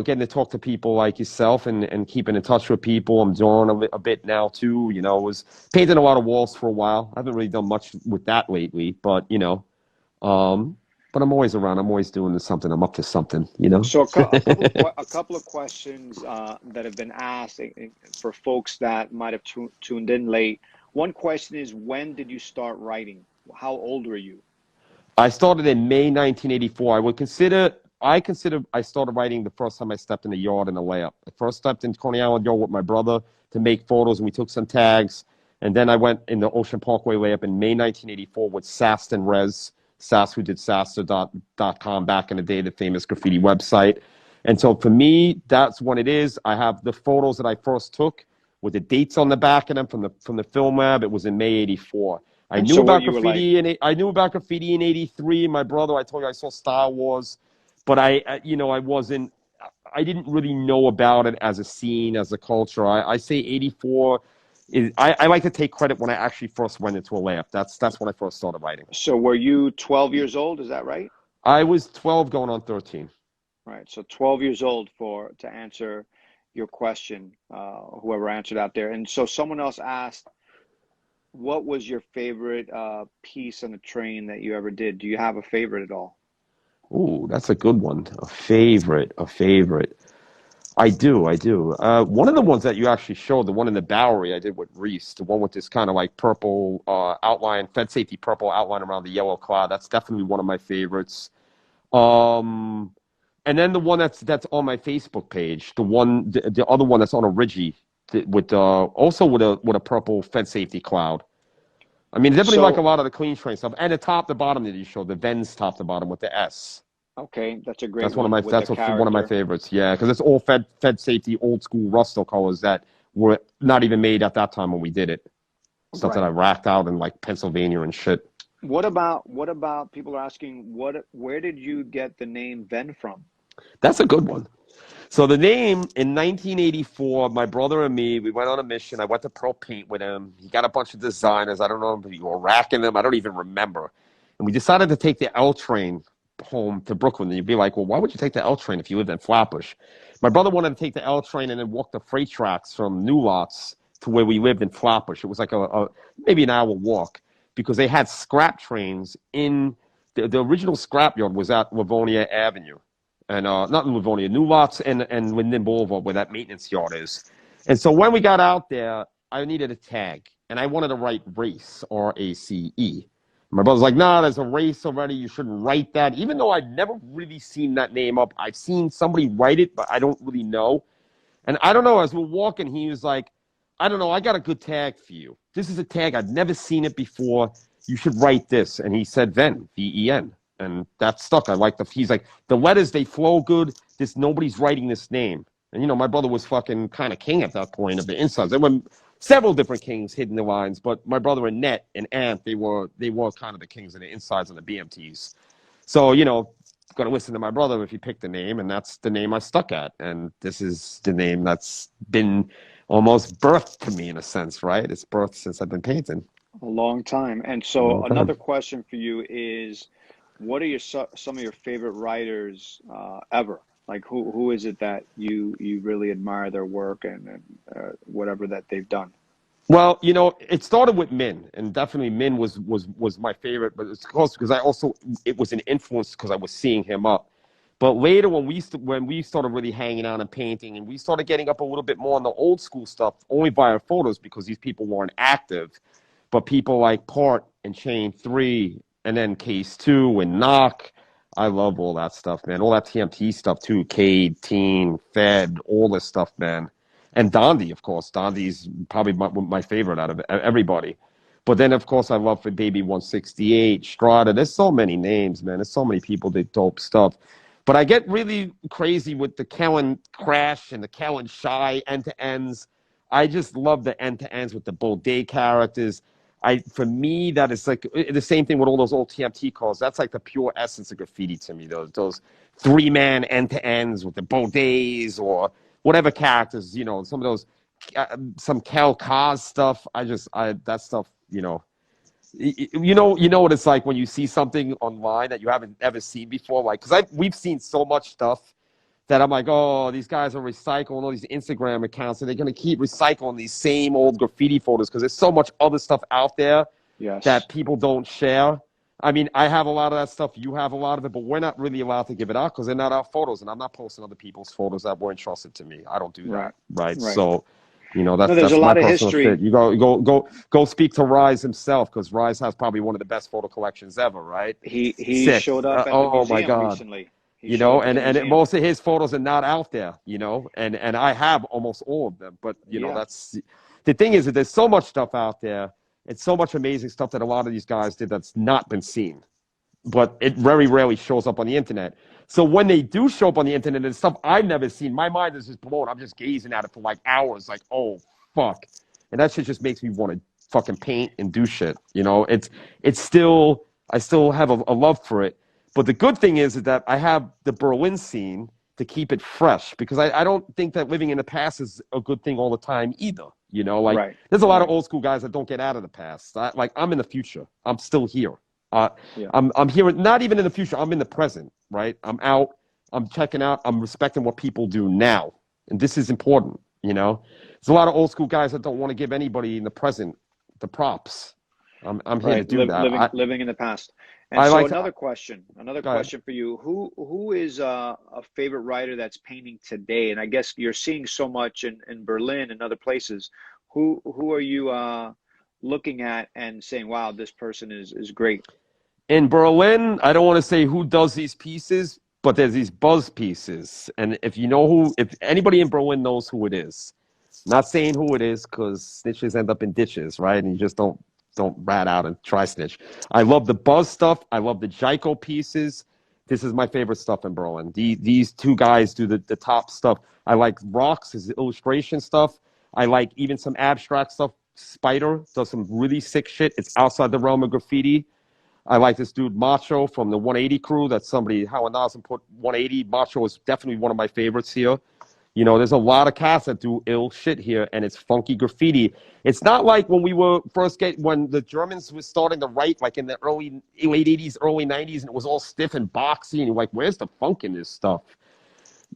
getting to talk to people like yourself and keeping in touch with people. I'm doing a bit now too. Was painting a lot of walls for a while. I haven't really done much with that lately, um, but I'm always around. I'm always doing something. I'm up to something. So a couple of questions that have been asked for folks that might have tuned in late. One question is, when did you start writing? How old were you? I started in May 1984. I would consider I consider I started writing the first time I stepped in the yard in a layup. I first stepped in Coney Island yard with my brother to make photos, and we took some tags. And then I went in the Ocean Parkway layup in May 1984 with Saston Rez, Sass, who did Sasta.com back in the day, the famous graffiti website. And so for me, that's what it is. I have the photos that I first took with the dates on the back of them from the film lab. It was in May '84. I And knew so what about you were like, graffiti and I knew about graffiti in '83. My brother, I told you I saw Star Wars, but I didn't really know about it as a scene, as a culture. I say '84 is I like to take credit when I actually first went into a layup. That's when I first started writing. so were you 12 years old? Is that right? I was 12 going on 13. Right. So 12 years old to answer your question, whoever answered out there. And so someone else asked, what was your favorite piece on the train that you ever did? Do you have a favorite at all? Ooh, that's a good one. A favorite. I do. One of the ones that you actually showed, the one in the Bowery I did with Reese, the one with this kind of like purple outline, Fed safety purple outline around the yellow cloud. That's definitely one of my favorites. Um, and then the one that's on my Facebook page, the other one that's on a Ridgie with also with a purple Fed safety cloud. I mean, definitely like a So, lot of the clean train stuff, and the top to bottom that you showed, the Vens top to bottom with the S. okay, that's a great one with the One of my character. favorites. Yeah, because it's all Fed safety, old school Rusto colors that were not even made at that time when we did it. Stuff that I Right. racked out in like Pennsylvania and shit. What about people are asking where did you get the name Ven from? That's a good one. So the name in 1984, my brother and me, we went on a mission. I went to Pro Paint with him. He got a bunch of designers. I don't know if you were racking them. I don't even remember. And we decided to take the L train home to Brooklyn. And you'd be like, well, why would you take the L train if you lived in Flatbush? My brother wanted to take the L train and then walk the freight tracks from New Lots to where we lived in Flatbush. It was like a maybe an hour walk because they had scrap trains in the original scrap yard was at Livonia Avenue and not in Livonia, New Lots and Linden Boulevard where that maintenance yard is. And so when we got out there, I needed a tag and I wanted to write race, RACE. My brother's like, nah, there's a race already. You shouldn't write that. Even though I'd never really seen that name up, I've seen somebody write it, but I don't really know. And I don't know, as we're walking, he was like, I don't know, I got a good tag for you. This is a tag, I'd never seen it before. You should write this. And he said VEN, VEN. And that stuck. He's like, the letters, they flow good. Nobody's writing this name. And, my brother was fucking kind of king at that point of the insides. There were several different kings hidden the lines, but my brother and Net and Ant, they were kind of the kings of the insides on the BMTs. So, going to listen to my brother if he picked the name, and that's the name I stuck at. And this is the name that's been almost birthed to me in a sense, right? It's birthed since I've been painting. A long time. And A so long another time. question for you is, what are some of your favorite writers ever? Like who is it that you really admire their work and whatever that they've done? Well, it started with Min, and definitely Min was my favorite, but it's close because it was an influence because I was seeing him up. But later, when we started really hanging out and painting, and we started getting up a little bit more on the old school stuff, only via photos because these people weren't active. But people like Part and Chain 3, and then Case 2 and Knock, I love all that stuff, man. All that TMT stuff too, Cade, Teen, Fed, all this stuff, man. And Dondi, of course. Dondi's probably my favorite out of everybody. But then, of course, I love for Baby 168, Strata. There's so many names, man. There's so many people that dope stuff. But I get really crazy with the Kellen Crash and the Kellen Shy end-to-ends. I just love the end-to-ends with the Baudet characters. For me, that is like the same thing with all those old TMT calls. That's like the pure essence of graffiti to me. Those three-man end-to-ends with the Baudets or whatever characters, some of those, some Cal Kaz stuff. That stuff, what it's like when you see something online that you haven't ever seen before. Like, because we've seen so much stuff that I'm like, oh, these guys are recycling all these Instagram accounts, and they're gonna keep recycling these same old graffiti photos because there's so much other stuff out there Yes. that people don't share. I mean, I have a lot of that stuff. You have a lot of it, but we're not really allowed to give it out because they're not our photos, and I'm not posting other people's photos that were entrusted to me. I don't do Right. that, right? Right. So, No, there's a that's my lot of personal shit. history. You go speak to Rise himself because Rise has probably one of the best photo collections ever, right? He Sick. showed up at the Oh my museum God. recently. He showed up at the and museum. most of his photos are not out there, and I have almost all of them. But Yeah. that's the thing is that there's so much stuff out there. It's so much amazing stuff that a lot of these guys did that's not been seen, but it very rarely shows up on the internet. So when they do show up on the internet and stuff I've never seen, my mind is just blown. I'm just gazing at it for like hours, like, oh fuck, and that shit just makes me want to fucking paint and do shit. It's still I still have a love for it. But the good thing is that I have the Berlin scene to keep it fresh because I don't think that living in the past is a good thing all the time either. Like Right. there's a lot of Right. old school guys that don't get out of the past. Like I'm in the future. I'm still here. Uh, Yeah. I'm here, not even in the future. I'm in the present, right? I'm out. I'm checking out. I'm respecting what people do now, and this is important. There's a lot of old school guys that don't want to give anybody in the present the props. I'm here to Right. do that. Living in the past. And I so like to another go ahead. question for you. Who is a favorite writer that's painting today? And I guess you're seeing so much in Berlin and other places. Who are you looking at and saying, wow, this person is great? In Berlin, I don't want to say who does these pieces, but there's these buzz pieces, and if anybody in Berlin knows who it is, not saying who it is because snitches end up in ditches, right? And you just don't rat out and try snitch. I love the buzz stuff. I love the Jaiko pieces. This is my favorite stuff in Berlin. These two guys do the top stuff. I like Rocks, his illustration stuff. I like even some abstract stuff. Spider does some really sick shit. It's outside the realm of graffiti. I like this dude Macho from the 180 crew. That's somebody Howard Nelson put 180. Macho is definitely one of my favorites here. There's a lot of cats that do ill shit here, and it's funky graffiti. It's not like when we were when the Germans were starting to write, like in the late 80s, early 90s, and it was all stiff and boxy, and you're like, where's the funk in this stuff?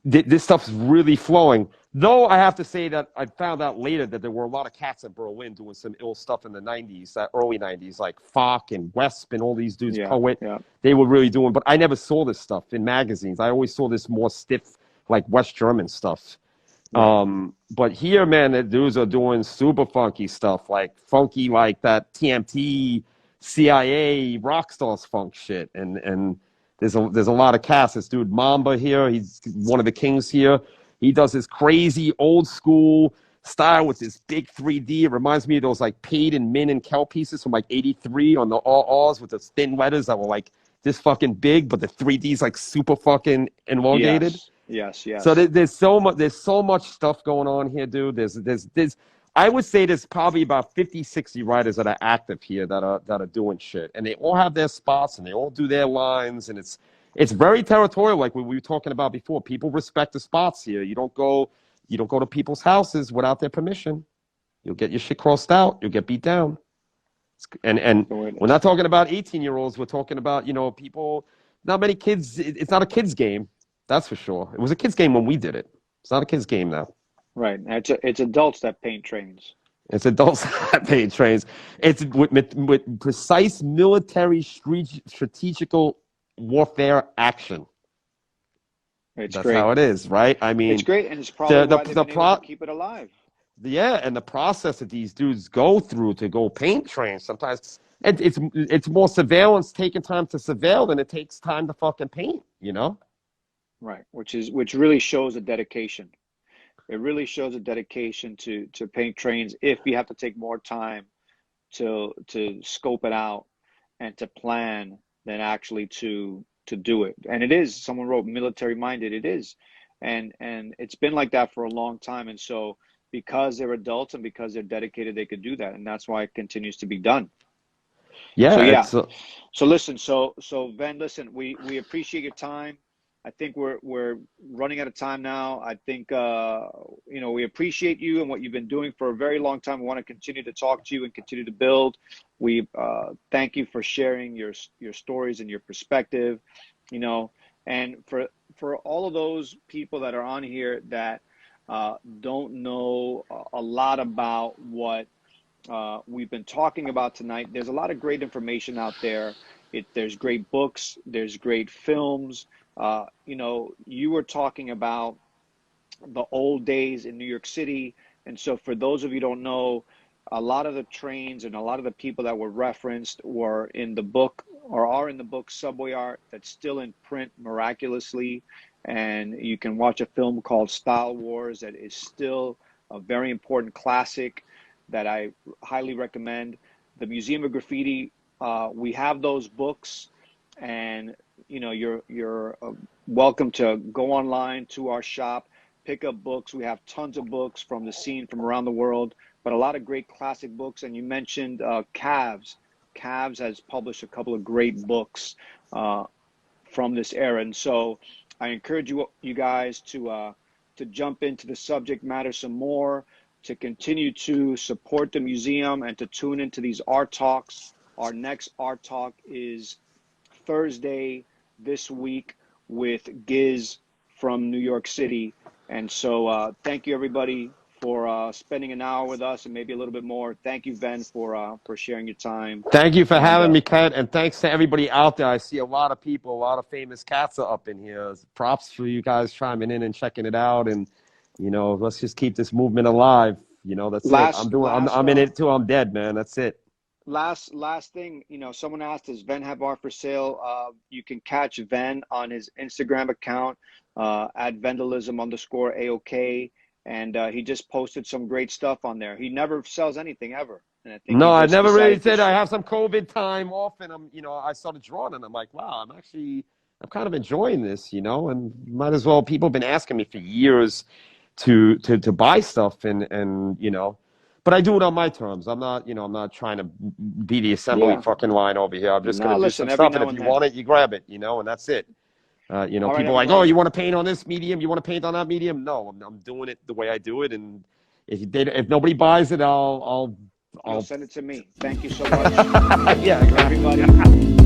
This stuff's really flowing. Though I have to say that I found out later that there were a lot of cats in Berlin doing some ill stuff in the 90s, that early 90s, like Fock and Wesp and all these dudes, Yeah. Poet. Yeah. They were really doing, but I never saw this stuff in magazines. I always saw this more stiff, like West German stuff. Right. But here, man, the dudes are doing super funky stuff, like funky, like that TMT, CIA, Rockstars funk shit, and there's a lot of cast. This dude Mamba here, he's one of the kings here. He does this crazy old school style with this big 3D. It reminds me of those like Paid and Min and Kel pieces from like '83 on the RRs with those thin letters that were like this fucking big, but the 3D's like super fucking elongated. Yes. Yes. So Yes. there's so much stuff going on here, dude. There's I would say there's probably about 50, 60 writers that are active here that are doing shit. And they all have their spots and they all do their lines, and it's very territorial, like we were talking about before. People respect the spots here. You don't go to people's houses without their permission. You'll get your shit crossed out, you'll get beat down. And The way it we're is. not talking about 18-year-olds, we're talking about, people, not many kids. It's not a kids game. That's for sure. It was a kids game when we did it. It's not a kids game now. Right. It's adults that paint trains. It's adults that pay trains. It's with precise military strategical warfare action. It's That's great. how it is, right? I It's mean, great, and it's probably the the why they've the been able to pro keep it alive. yeah, and the process that these dudes go through to go paint trains sometimes it's more surveillance, taking time to surveil than it takes time to fucking paint. Right. Which really shows a dedication. It really shows a dedication to paint trains if you have to take more time to scope it out and to plan than actually to do it. And it is, someone wrote military minded, it is. And it's been like that for a long time. And so because they're adults and because they're dedicated, they could do that. And that's why it continues to be done. So Yeah, yeah. it's So listen, so Ven, listen, we appreciate your time. I think we're running out of time now. I think we appreciate you and what you've been doing for a very long time. We want to continue to talk to you and continue to build. We thank you for sharing your stories and your perspective, and for all of those people that are on here that don't know a lot about what we've been talking about tonight. There's a lot of great information out there. There's great books, there's great films. You were talking about the old days in New York City. And so for those of you who don't know, a lot of the trains and a lot of the people that were referenced were in the book or are in the book Subway Art that's still in print miraculously. And you can watch a film called Style Wars that is still a very important classic that I highly recommend. The Museum of Graffiti, we have those books, and you're welcome to go online to our shop, pick up books. We have tons of books from the scene from around the world, but a lot of great classic books. And you mentioned Cavs. Cavs has published a couple of great books from this era, and so I encourage you guys to jump into the subject matter some more, to continue to support the museum, and to tune into these art talks. Our next art talk is Thursday this week with Giz from New York City. And so thank you, everybody, for spending an hour with us and maybe a little bit more. Thank you, Ven, for sharing your time. Thank you for And having me, Kat, and thanks to everybody out there. I see a lot of people, a lot of famous cats are up in here. Props for you guys chiming in and checking it out, and let's just keep this movement alive. That's it. I'm in it till I'm dead, man. That's it. Last thing, someone asked, does Ven have art for sale? You can catch Ven on his Instagram account at vandalism_AOK, and he just posted some great stuff on there. He never sells anything ever. And I think No, I just never really decided did. I have some COVID time off, and I started drawing, and I'm like, wow, I'm kind of enjoying this, and might as well. People have been asking me for years to buy stuff, and but I do it on my terms. I'm not trying to be the assembly fucking line over here. I'm just No, gonna do listen, some every stuff, and now if and you then. want it, you grab it, and that's it. All right, People are like, oh, everybody. you want to paint on this medium? You want to paint on that medium? No, I'm doing it the way I do it, and if nobody buys it, I'll You'll send it to me. Thank you so much. yeah, Everybody.